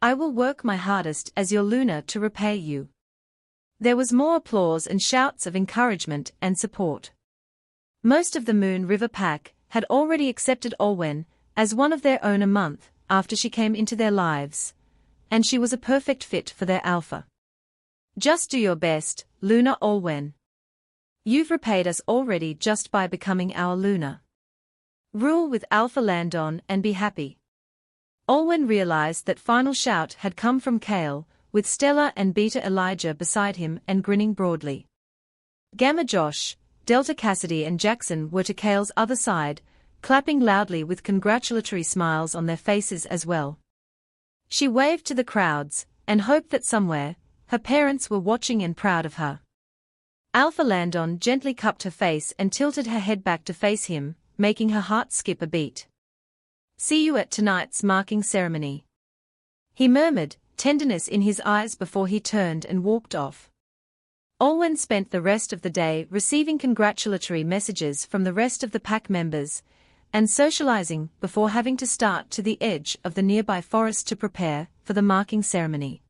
[SPEAKER 1] I will work my hardest as your Luna to repay you. There was more applause and shouts of encouragement and support. Most of the Moon River Pack had already accepted Olwen as one of their own a month after she came into their lives, and she was a perfect fit for their alpha. Just do your best, Luna Olwen. You've repaid us already just by becoming our Luna. Rule with Alpha Landon and be happy. Olwen realized that final shout had come from Kale, with Stella and Beta Elijah beside him and grinning broadly. Gamma Josh, Delta Cassidy and Jackson were to Kale's other side, clapping loudly with congratulatory smiles on their faces as well. She waved to the crowds, and hoped that somewhere, her parents were watching and proud of her. Alpha Landon gently cupped her face and tilted her head back to face him, making her heart skip a beat. See you at tonight's marking ceremony. He murmured, tenderness in his eyes before he turned and walked off. Olwen spent the rest of the day receiving congratulatory messages from the rest of the pack members, and socializing before having to start to the edge of the nearby forest to prepare for the marking ceremony.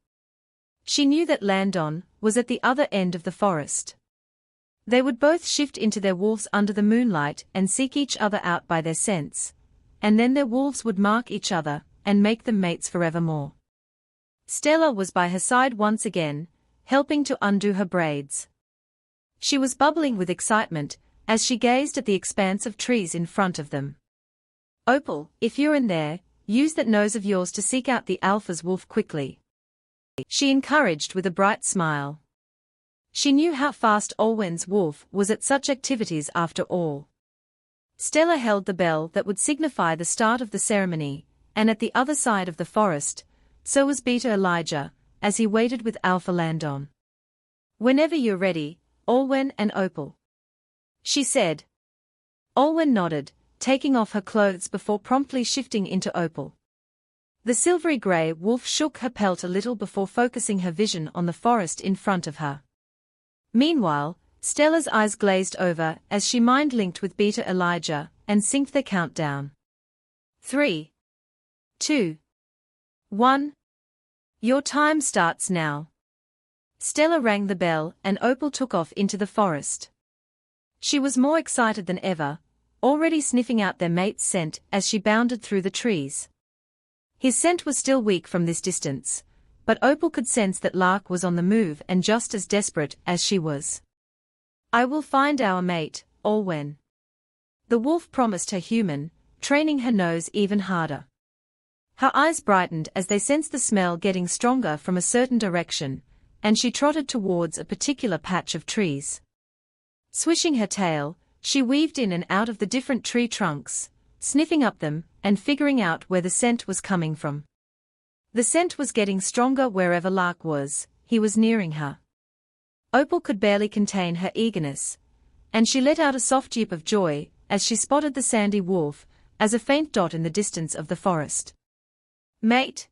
[SPEAKER 1] She knew that Landon was at the other end of the forest. They would both shift into their wolves under the moonlight and seek each other out by their scents, and then their wolves would mark each other and make them mates forevermore. Stella was by her side once again, helping to undo her braids. She was bubbling with excitement as she gazed at the expanse of trees in front of them. Opal, if you're in there, use that nose of yours to seek out the Alpha's wolf quickly. She encouraged with a bright smile. She knew how fast Olwen's wolf was at such activities after all. Stella held the bell that would signify the start of the ceremony, and at the other side of the forest, so was Beta Elijah, as he waited with Alpha Landon. Whenever you're ready, Olwen and Opal, she said. Olwen nodded, taking off her clothes before promptly shifting into Opal. The silvery grey wolf shook her pelt a little before focusing her vision on the forest in front of her. Meanwhile, Stella's eyes glazed over as she mind-linked with Beta Elijah and synced their countdown. 3, 2, 1. Your time starts now. Stella rang the bell and Opal took off into the forest. She was more excited than ever, already sniffing out their mate's scent as she bounded through the trees. His scent was still weak from this distance, but Opal could sense that Lark was on the move and just as desperate as she was. I will find our mate, Olwen. The wolf promised her human, training her nose even harder. Her eyes brightened as they sensed the smell getting stronger from a certain direction, and she trotted towards a particular patch of trees. Swishing her tail, she weaved in and out of the different tree trunks, sniffing up them and figuring out where the scent was coming from. The scent was getting stronger wherever Lark was, he was nearing her. Opal could barely contain her eagerness, and she let out a soft yip of joy as she spotted the sandy wolf as a faint dot in the distance of the forest. Mate,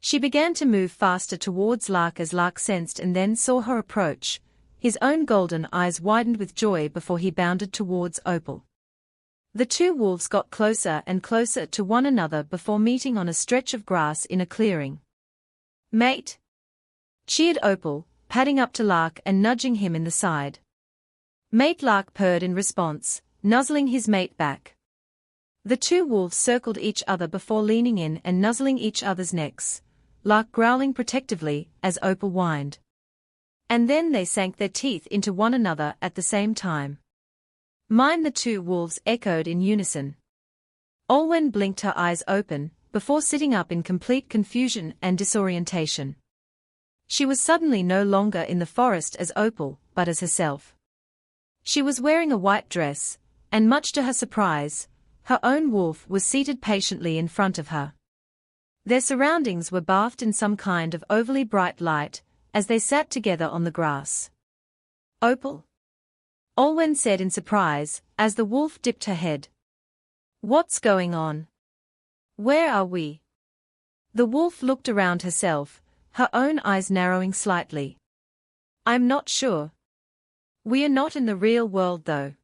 [SPEAKER 1] She began to move faster towards Lark as Lark sensed and then saw her approach. His own golden eyes widened with joy before he bounded towards Opal. The two wolves got closer and closer to one another before meeting on a stretch of grass in a clearing. "Mate!" cheered Opal, padding up to Lark and nudging him in the side. "Mate!" Lark purred in response, nuzzling his mate back. The two wolves circled each other before leaning in and nuzzling each other's necks, Lark growling protectively as Opal whined. And then they sank their teeth into one another at the same time. "Mine!" the two wolves echoed in unison. Olwen blinked her eyes open, before sitting up in complete confusion and disorientation. She was suddenly no longer in the forest as Opal, but as herself. She was wearing a white dress, and much to her surprise, her own wolf was seated patiently in front of her. Their surroundings were bathed in some kind of overly bright light, as they sat together on the grass. "Opal?" Olwen said in surprise, as the wolf dipped her head. "What's going on? Where are we?" The wolf looked around herself, her own eyes narrowing slightly. "I'm not sure. We are not in the real world though."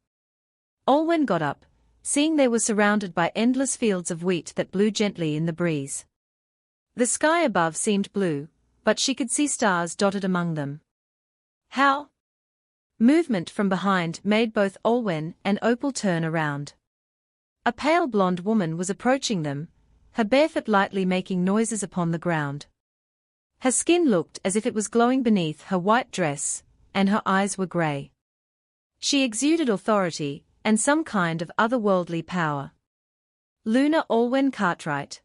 [SPEAKER 1] Olwen got up, seeing they were surrounded by endless fields of wheat that blew gently in the breeze. The sky above seemed blue, but she could see stars dotted among them. "How?" Movement from behind made both Olwen and Opal turn around. A pale blonde woman was approaching them, her bare foot lightly making noises upon the ground. Her skin looked as if it was glowing beneath her white dress, and her eyes were grey. She exuded authority, and some kind of otherworldly power. "Luna Olwen Cartwright."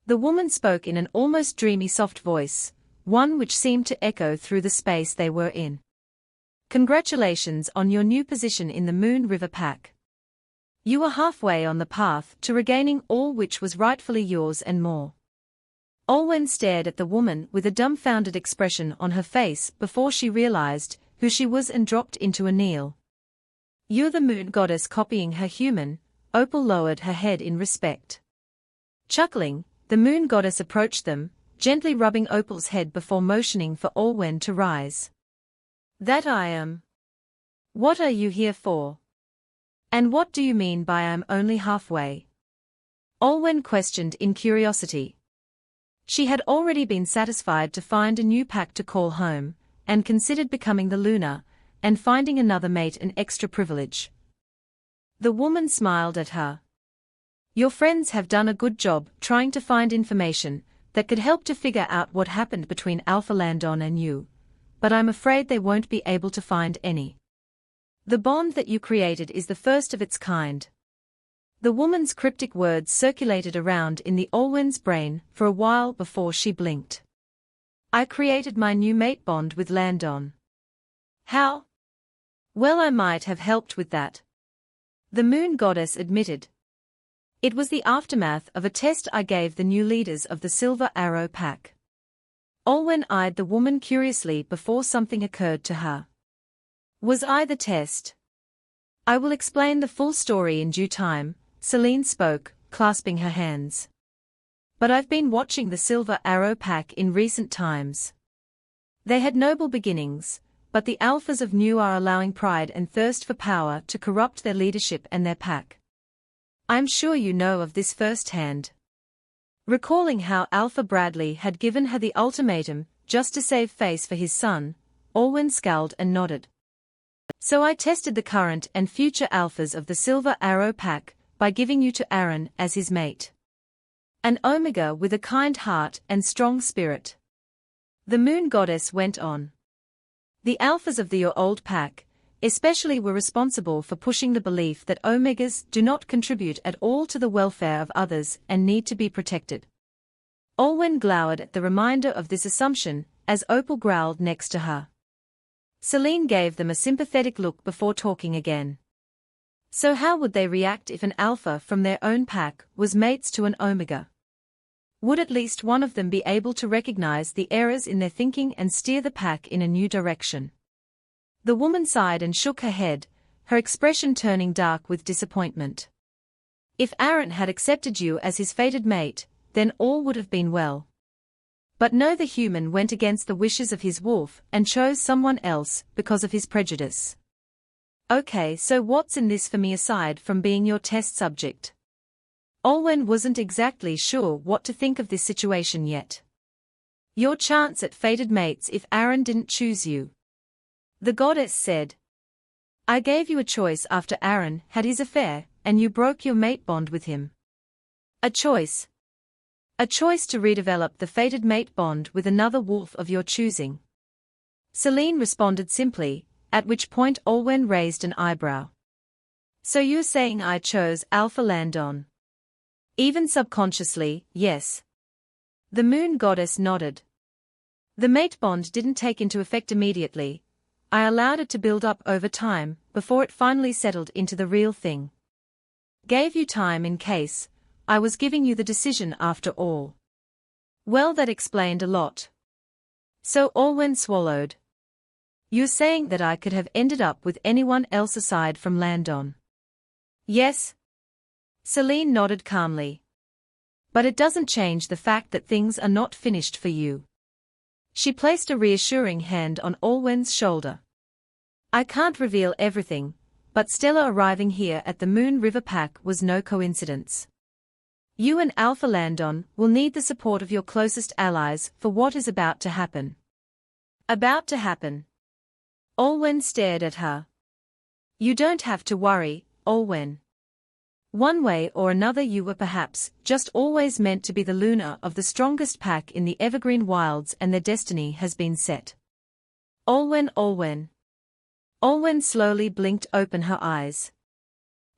[SPEAKER 1] The woman spoke in an almost dreamy soft voice, one which seemed to echo through the space they were in. "Congratulations on your new position in the Moon River Pack. You are halfway on the path to regaining all which was rightfully yours and more." Olwen stared at the woman with a dumbfounded expression on her face before she realized who she was and dropped into a kneel. "You're the moon goddess copying her human." Opal lowered her head in respect. Chuckling, the moon goddess approached them, gently rubbing Opal's head before motioning for Olwen to rise. "That I am. What are you here for? And what do you mean by I'm only halfway?" Olwen questioned in curiosity. She had already been satisfied to find a new pack to call home, and considered becoming the Luna, and finding another mate an extra privilege. The woman smiled at her. "Your friends have done a good job trying to find information that could help to figure out what happened between Alpha Landon and you, but I'm afraid they won't be able to find any. The bond that you created is the first of its kind." The woman's cryptic words circulated around in the Olwen's brain for a while before she blinked. "I created my new mate bond with Landon." "How?" "Well, I might have helped with that," the moon goddess admitted. "It was the aftermath of a test I gave the new leaders of the Silver Arrow Pack." Olwen eyed the woman curiously before something occurred to her. "Was I the test?" "I will explain the full story in due time," Celine spoke, clasping her hands. "But I've been watching the Silver Arrow Pack in recent times. They had noble beginnings, but the alphas of New are allowing pride and thirst for power to corrupt their leadership and their pack. I'm sure you know of this firsthand." Recalling how Alpha Bradley had given her the ultimatum just to save face for his son, Olwen scowled and nodded. "So I tested the current and future alphas of the Silver Arrow Pack by giving you to Aaron as his mate. An Omega with a kind heart and strong spirit," the moon goddess went on. "The alphas of your old pack, especially, were responsible for pushing the belief that Omegas do not contribute at all to the welfare of others and need to be protected." Olwen glowered at the reminder of this assumption, as Opal growled next to her. Celine gave them a sympathetic look before talking again. So how would they react if an alpha from their own pack was mates to an omega? Would at least one of them be able to recognize the errors in their thinking and steer the pack in a new direction? The woman sighed and shook her head, her expression turning dark with disappointment. "If Aaron had accepted you as his fated mate, then all would have been well. But no, the human went against the wishes of his wolf and chose someone else because of his prejudice. Okay, so what's in this for me aside from being your test subject? Olwen wasn't exactly sure what to think of this situation yet. Your chance at fated mates if Aaron didn't choose you. The goddess said. I gave you a choice after Aaron had his affair, and you broke your mate bond with him. A choice. A choice to redevelop the fated mate bond with another wolf of your choosing. Celine responded simply, at which point Olwen raised an eyebrow. So you're saying I chose Alpha Landon? Even subconsciously, yes. The moon goddess nodded. The mate bond didn't take into effect immediately. I allowed it to build up over time, before it finally settled into the real thing. Gave you time in case I was giving you the decision after all. Well, that explained a lot. So Olwen swallowed. You're saying that I could have ended up with anyone else aside from Landon? Yes. Celine nodded calmly. But it doesn't change the fact that things are not finished for you. She placed a reassuring hand on Olwen's shoulder. I can't reveal everything, but Stella arriving here at the Moon River Pack was no coincidence. You and Alpha Landon will need the support of your closest allies for what is about to happen. About to happen. Olwen stared at her. You don't have to worry, Olwen. One way or another you were perhaps just always meant to be the Luna of the strongest pack in the Evergreen Wilds, and their destiny has been set. Olwen. Olwen slowly blinked open her eyes.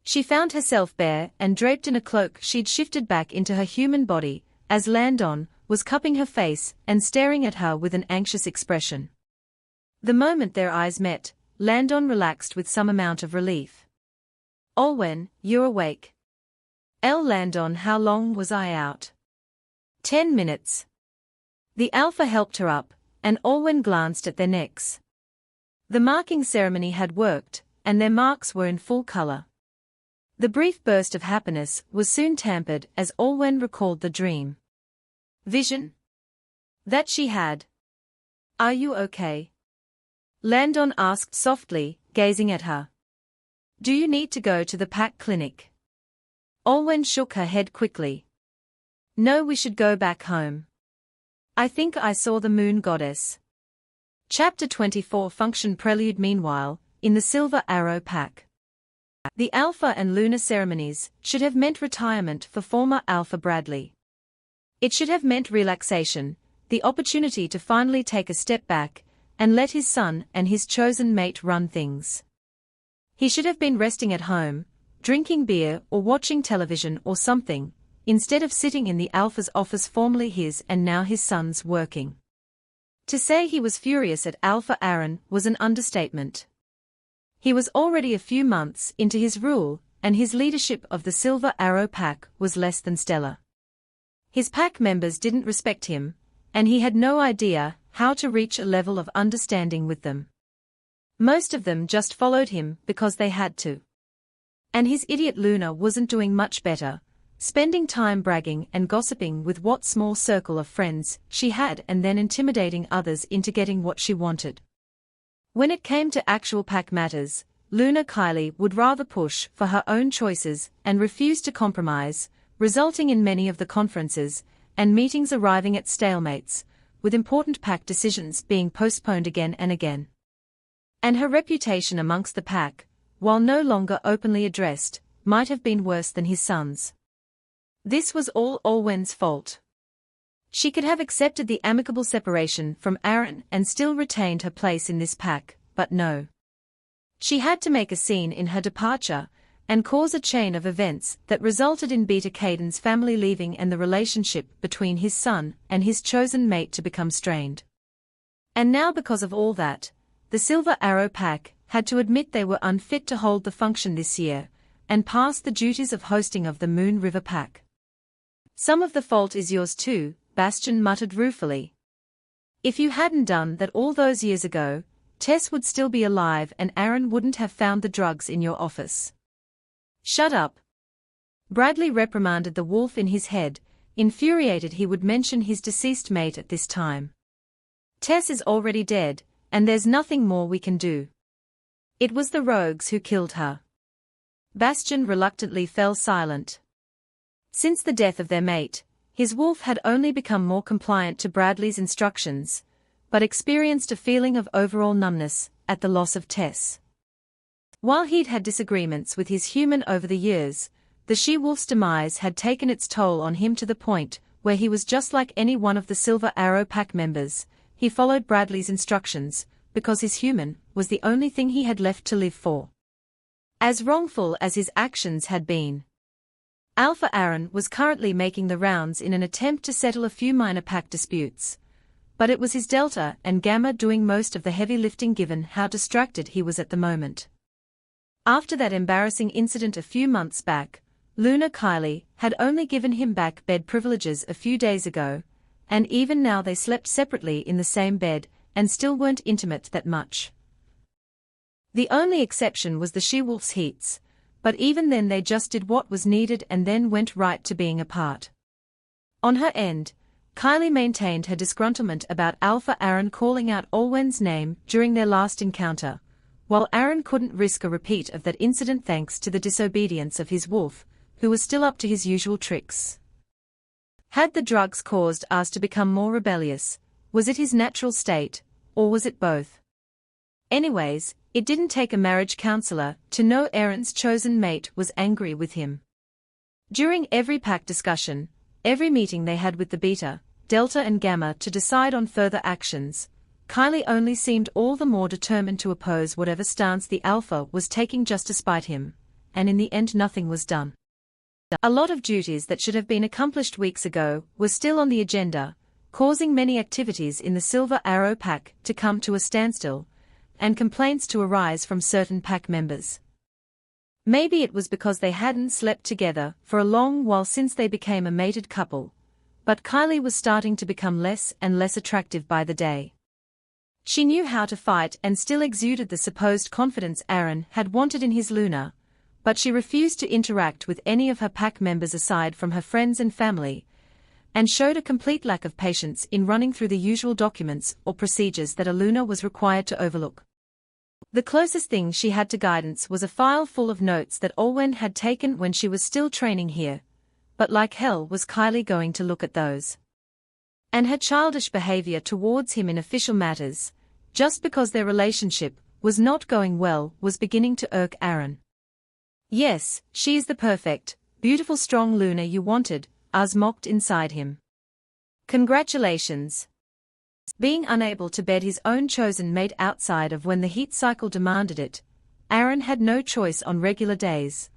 [SPEAKER 1] She found herself bare and draped in a cloak she'd shifted back into her human body, as Landon was cupping her face and staring at her with an anxious expression. The moment their eyes met, Landon relaxed with some amount of relief. Olwen, you're awake. Landon, how long was I out? 10 minutes. The Alpha helped her up, and Olwen glanced at their necks. The marking ceremony had worked, and their marks were in full color. The brief burst of happiness was soon tempered as Olwen recalled the dream vision that she had. Are you okay? Landon asked softly, gazing at her. Do you need to go to the pack clinic? Olwen shook her head quickly. No, we should go back home. I think I saw the moon goddess. Chapter 24 Function Prelude. Meanwhile, in the Silver Arrow Pack. The Alpha and Luna ceremonies should have meant retirement for former Alpha Bradley. It should have meant relaxation, the opportunity to finally take a step back, and let his son and his chosen mate run things. He should have been resting at home, drinking beer or watching television or something, instead of sitting in the Alpha's office, formerly his and now his son's, working. To say he was furious at Alpha Aaron was an understatement. He was already a few months into his rule, and his leadership of the Silver Arrow Pack was less than stellar. His pack members didn't respect him, and he had no idea how to reach a level of understanding with them. Most of them just followed him because they had to. And his idiot Luna wasn't doing much better, spending time bragging and gossiping with what small circle of friends she had and then intimidating others into getting what she wanted. When it came to actual pack matters, Luna Kylie would rather push for her own choices and refuse to compromise, resulting in many of the conferences and meetings arriving at stalemates, with important pack decisions being postponed again and again. And her reputation amongst the pack, while no longer openly addressed, might have been worse than his son's. This was all Olwen's fault. She could have accepted the amicable separation from Aaron and still retained her place in this pack, but no. She had to make a scene in her departure, and cause a chain of events that resulted in Beta Caden's family leaving and the relationship between his son and his chosen mate to become strained. And now, because of all that, the Silver Arrow Pack had to admit they were unfit to hold the function this year, and pass the duties of hosting of the Moon River Pack. Some of the fault is yours too, Bastion muttered ruefully. If you hadn't done that all those years ago, Tess would still be alive and Aaron wouldn't have found the drugs in your office. Shut up. Bradley reprimanded the wolf in his head, infuriated he would mention his deceased mate at this time. Tess is already dead, and there's nothing more we can do. It was the rogues who killed her. Bastian reluctantly fell silent. Since the death of their mate, his wolf had only become more compliant to Bradley's instructions, but experienced a feeling of overall numbness at the loss of Tess. While he'd had disagreements with his human over the years, the she-wolf's demise had taken its toll on him to the point where he was just like any one of the Silver Arrow Pack members. He followed Bradley's instructions, because his human was the only thing he had left to live for. As wrongful as his actions had been, Alpha Aaron was currently making the rounds in an attempt to settle a few minor pack disputes, but it was his Delta and Gamma doing most of the heavy lifting given how distracted he was at the moment. After that embarrassing incident a few months back, Luna Kylie had only given him back bed privileges a few days ago, and even now they slept separately in the same bed, and still weren't intimate that much. The only exception was the she-wolf's heats, but even then they just did what was needed and then went right to being apart. On her end, Kylie maintained her disgruntlement about Alpha Aaron calling out Olwen's name during their last encounter, while Aaron couldn't risk a repeat of that incident thanks to the disobedience of his wolf, who was still up to his usual tricks. Had the drugs caused us to become more rebellious? Was it his natural state, or was it both? Anyways, it didn't take a marriage counselor to know Aaron's chosen mate was angry with him. During every pack discussion, every meeting they had with the Beta, Delta and Gamma to decide on further actions, Kylie only seemed all the more determined to oppose whatever stance the Alpha was taking just to spite him, and in the end nothing was done. A lot of duties that should have been accomplished weeks ago were still on the agenda, causing many activities in the Silver Arrow Pack to come to a standstill, and complaints to arise from certain pack members. Maybe it was because they hadn't slept together for a long while since they became a mated couple, but Kylie was starting to become less and less attractive by the day. She knew how to fight and still exuded the supposed confidence Aaron had wanted in his Luna, but she refused to interact with any of her pack members aside from her friends and family, and showed a complete lack of patience in running through the usual documents or procedures that a Luna was required to overlook. The closest thing she had to guidance was a file full of notes that Olwen had taken when she was still training here, but like hell was Kylie going to look at those? And her childish behavior towards him in official matters, just because their relationship was not going well, was beginning to irk Aaron. Yes, she is the perfect, beautiful strong Luna you wanted, Az mocked inside him. Congratulations. Being unable to bed his own chosen mate outside of when the heat cycle demanded it, Aaron had no choice on regular days,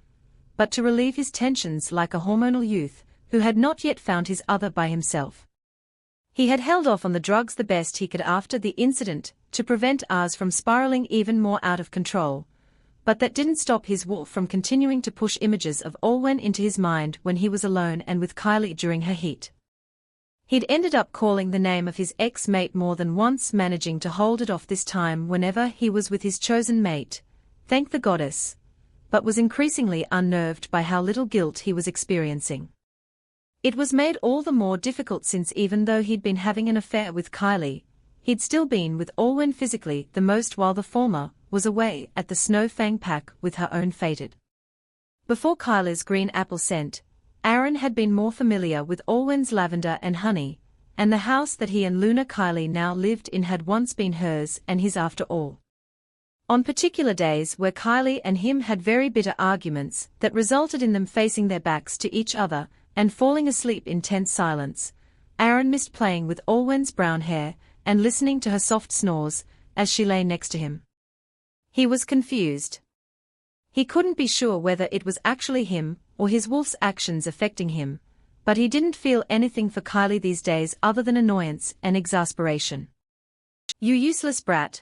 [SPEAKER 1] but to relieve his tensions like a hormonal youth who had not yet found his other by himself. He had held off on the drugs the best he could after the incident to prevent Az from spiraling even more out of control, but that didn't stop his wolf from continuing to push images of Olwen into his mind when he was alone and with Kylie during her heat. He'd ended up calling the name of his ex-mate more than once, managing to hold it off this time whenever he was with his chosen mate, thank the goddess, but was increasingly unnerved by how little guilt he was experiencing. It was made all the more difficult since even though he'd been having an affair with Kylie, he'd still been with Olwen physically the most while the former was away at the Snowfang Pack with her own fated. Before Kylie's green apple scent, Aaron had been more familiar with Olwen's lavender and honey, and the house that he and Luna Kylie now lived in had once been hers and his after all. On particular days where Kylie and him had very bitter arguments that resulted in them facing their backs to each other and falling asleep in tense silence, Aaron missed playing with Olwen's brown hair and listening to her soft snores as she lay next to him. He was confused. He couldn't be sure whether it was actually him or his wolf's actions affecting him, but he didn't feel anything for Kylie these days other than annoyance and exasperation. "You useless brat!"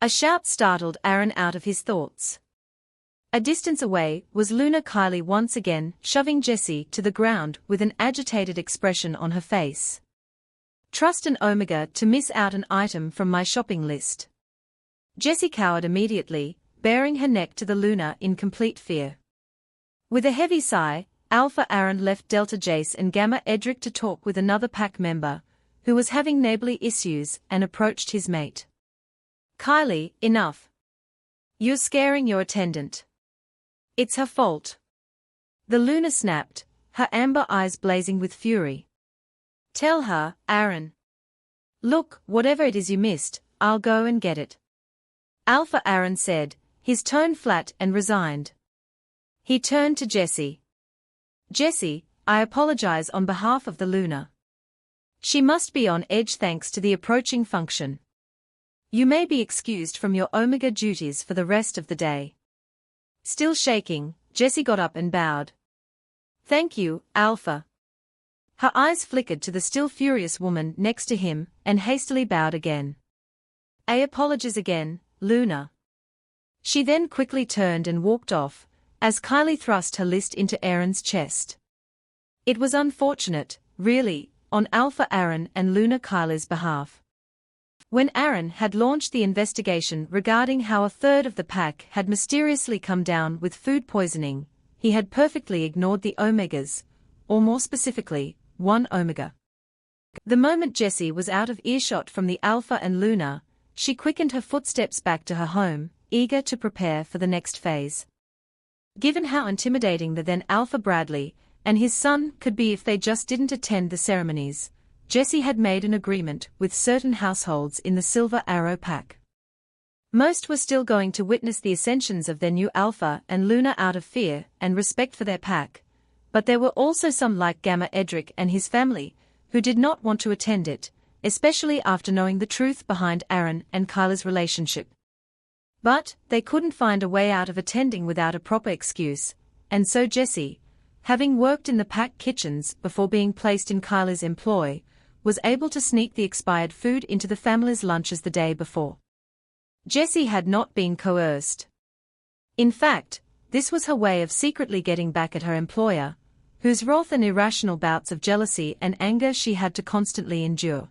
[SPEAKER 1] A shout startled Aaron out of his thoughts. A distance away was Luna Kylie once again shoving Jessie to the ground with an agitated expression on her face. "Trust an Omega to miss out an item from my shopping list." Jessie cowered immediately, baring her neck to the Luna in complete fear. With a heavy sigh, Alpha Aaron left Delta Jace and Gamma Edric to talk with another pack member, who was having neighborly issues, and approached his mate. "Kylie, enough. You're scaring your attendant. It's her fault." The Luna snapped, her amber eyes blazing with fury. "Tell her, Aaron. Look, whatever it is you missed, I'll go and get it." Alpha Aaron said, his tone flat and resigned. He turned to Jessie. "Jessie, I apologize on behalf of the Luna. She must be on edge thanks to the approaching function. You may be excused from your Omega duties for the rest of the day." Still shaking, Jessie got up and bowed. "Thank you, Alpha." Her eyes flickered to the still furious woman next to him, and hastily bowed again. "I apologize again, Luna." She then quickly turned and walked off, as Kylie thrust her list into Aaron's chest. It was unfortunate, really, on Alpha Aaron and Luna Kylie's behalf. When Aaron had launched the investigation regarding how a third of the pack had mysteriously come down with food poisoning, he had perfectly ignored the Omegas, or more specifically, one Omega. The moment Jessie was out of earshot from the Alpha and Luna, she quickened her footsteps back to her home, eager to prepare for the next phase. Given how intimidating the then Alpha Bradley and his son could be if they just didn't attend the ceremonies, Jessie had made an agreement with certain households in the Silver Arrow Pack. Most were still going to witness the ascensions of their new Alpha and Luna out of fear and respect for their pack, but there were also some like Gamma Edric and his family, who did not want to attend it, especially after knowing the truth behind Aaron and Kylie's relationship. But they couldn't find a way out of attending without a proper excuse, and so Jessie, having worked in the pack kitchens before being placed in Kylie's employ, was able to sneak the expired food into the family's lunches the day before. Jessie had not been coerced. In fact, this was her way of secretly getting back at her employer, whose wrath and irrational bouts of jealousy and anger she had to constantly endure.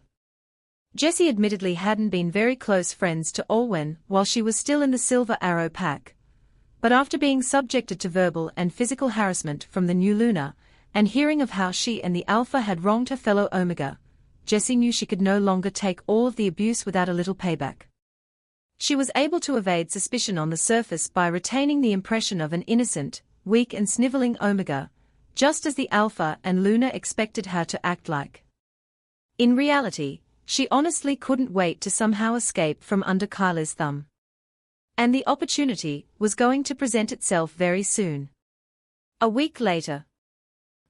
[SPEAKER 1] Jessie admittedly hadn't been very close friends to Olwen while she was still in the Silver Arrow Pack, but after being subjected to verbal and physical harassment from the new Luna, and hearing of how she and the Alpha had wronged her fellow Omega, Jessie knew she could no longer take all of the abuse without a little payback. She was able to evade suspicion on the surface by retaining the impression of an innocent, weak and sniveling Omega, just as the Alpha and Luna expected her to act like. In reality, she honestly couldn't wait to somehow escape from under Kylie's thumb. And the opportunity was going to present itself very soon. A week later,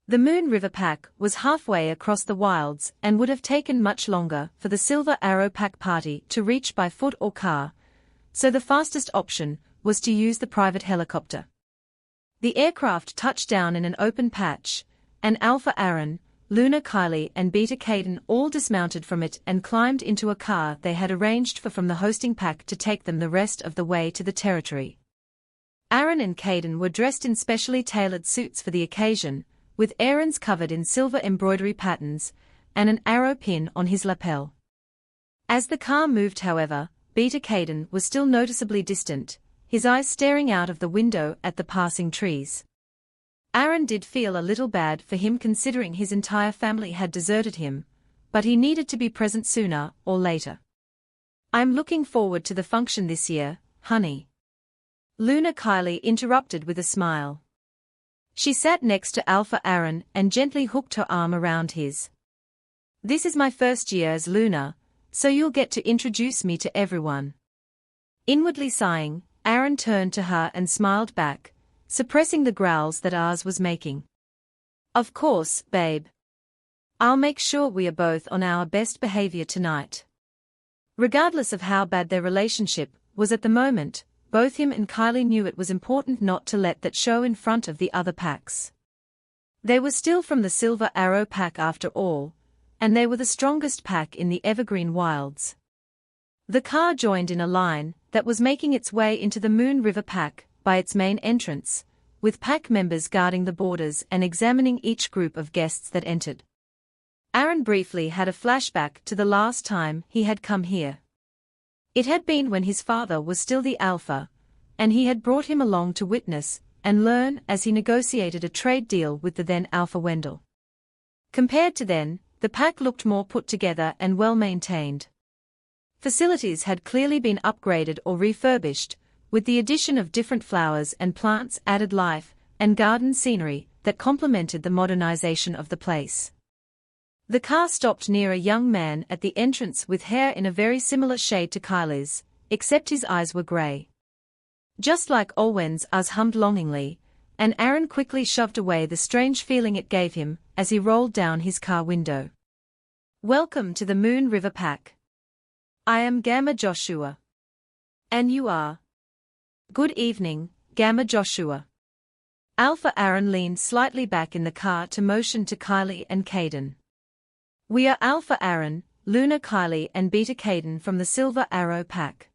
[SPEAKER 1] the Moon River Pack was halfway across the wilds and would have taken much longer for the Silver Arrow Pack party to reach by foot or car, so the fastest option was to use the private helicopter. The aircraft touched down in an open patch, and Alpha Aaron, Luna Kylie and Beta Caden all dismounted from it and climbed into a car they had arranged from the hosting pack to take them the rest of the way to the territory. Aaron and Caden were dressed in specially tailored suits for the occasion, with Aaron's covered in silver embroidery patterns, and an arrow pin on his lapel. As the car moved, however, Beta Caden was still noticeably distant, his eyes staring out of the window at the passing trees. Aaron did feel a little bad for him considering his entire family had deserted him, but he needed to be present sooner or later. "I'm looking forward to the function this year, honey," Luna Kylie interrupted with a smile. She sat next to Alpha Aaron and gently hooked her arm around his. "This is my first year as Luna, so you'll get to introduce me to everyone." Inwardly sighing, Aaron turned to her and smiled back, suppressing the growls that ours was making. "Of course, babe. I'll make sure we are both on our best behavior tonight." Regardless of how bad their relationship was at the moment, both him and Kylie knew it was important not to let that show in front of the other packs. They were still from the Silver Arrow Pack after all, and they were the strongest pack in the Evergreen Wilds. The car joined in a line that was making its way into the Moon River Pack by its main entrance, with pack members guarding the borders and examining each group of guests that entered. Aaron briefly had a flashback to the last time he had come here. It had been when his father was still the Alpha, and he had brought him along to witness and learn as he negotiated a trade deal with the then Alpha Wendell. Compared to then, the pack looked more put together and well-maintained. Facilities had clearly been upgraded or refurbished, with the addition of different flowers and plants added life, and garden scenery that complemented the modernization of the place. The car stopped near a young man at the entrance with hair in a very similar shade to Kylie's, except his eyes were grey. Just like Olwen's, Uz hummed longingly, and Aaron quickly shoved away the strange feeling it gave him as he rolled down his car window. "Welcome to the Moon River Pack. I am Gamma Joshua. And you are?" "Good evening, Gamma Joshua." Alpha Aaron leaned slightly back in the car to motion to Kylie and Caden. "We are Alpha Aaron, Luna Kylie and Beta Caden from the Silver Arrow Pack."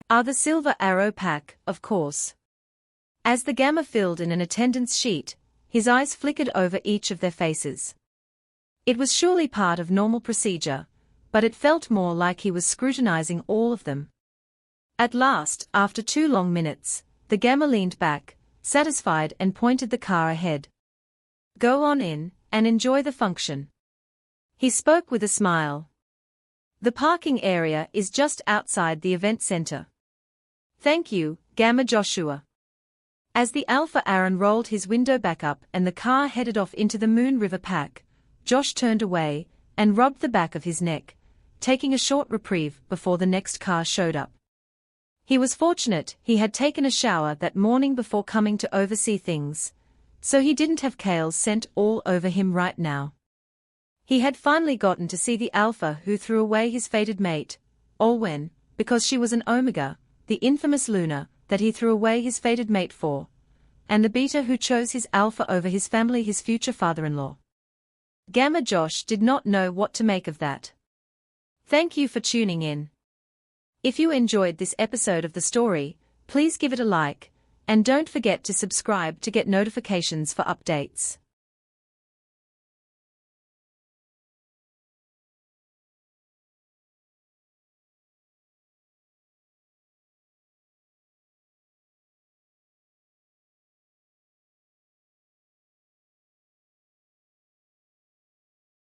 [SPEAKER 1] "Are the Silver Arrow Pack, of course." As the Gamma filled in an attendance sheet, his eyes flickered over each of their faces. It was surely part of normal procedure, but it felt more like he was scrutinizing all of them. At last, after 2 long minutes, the Gamma leaned back, satisfied, and pointed the car ahead. "Go on in, and enjoy the function." He spoke with a smile. "The parking area is just outside the event center." "Thank you, Gamma Joshua." As the Alpha Aaron rolled his window back up and the car headed off into the Moon River Pack, Josh turned away and rubbed the back of his neck, taking a short reprieve before the next car showed up. He was fortunate he had taken a shower that morning before coming to oversee things, so he didn't have Kale's scent all over him right now. He had finally gotten to see the Alpha who threw away his fated mate, Olwen, because she was an Omega, the infamous Luna that he threw away his fated mate for, and the Beta who chose his Alpha over his family, his future father-in-law. Gamma Josh did not know what to make of that. Thank you for tuning in. If you enjoyed this episode of the story, please give it a like, and don't forget to subscribe to get notifications for updates.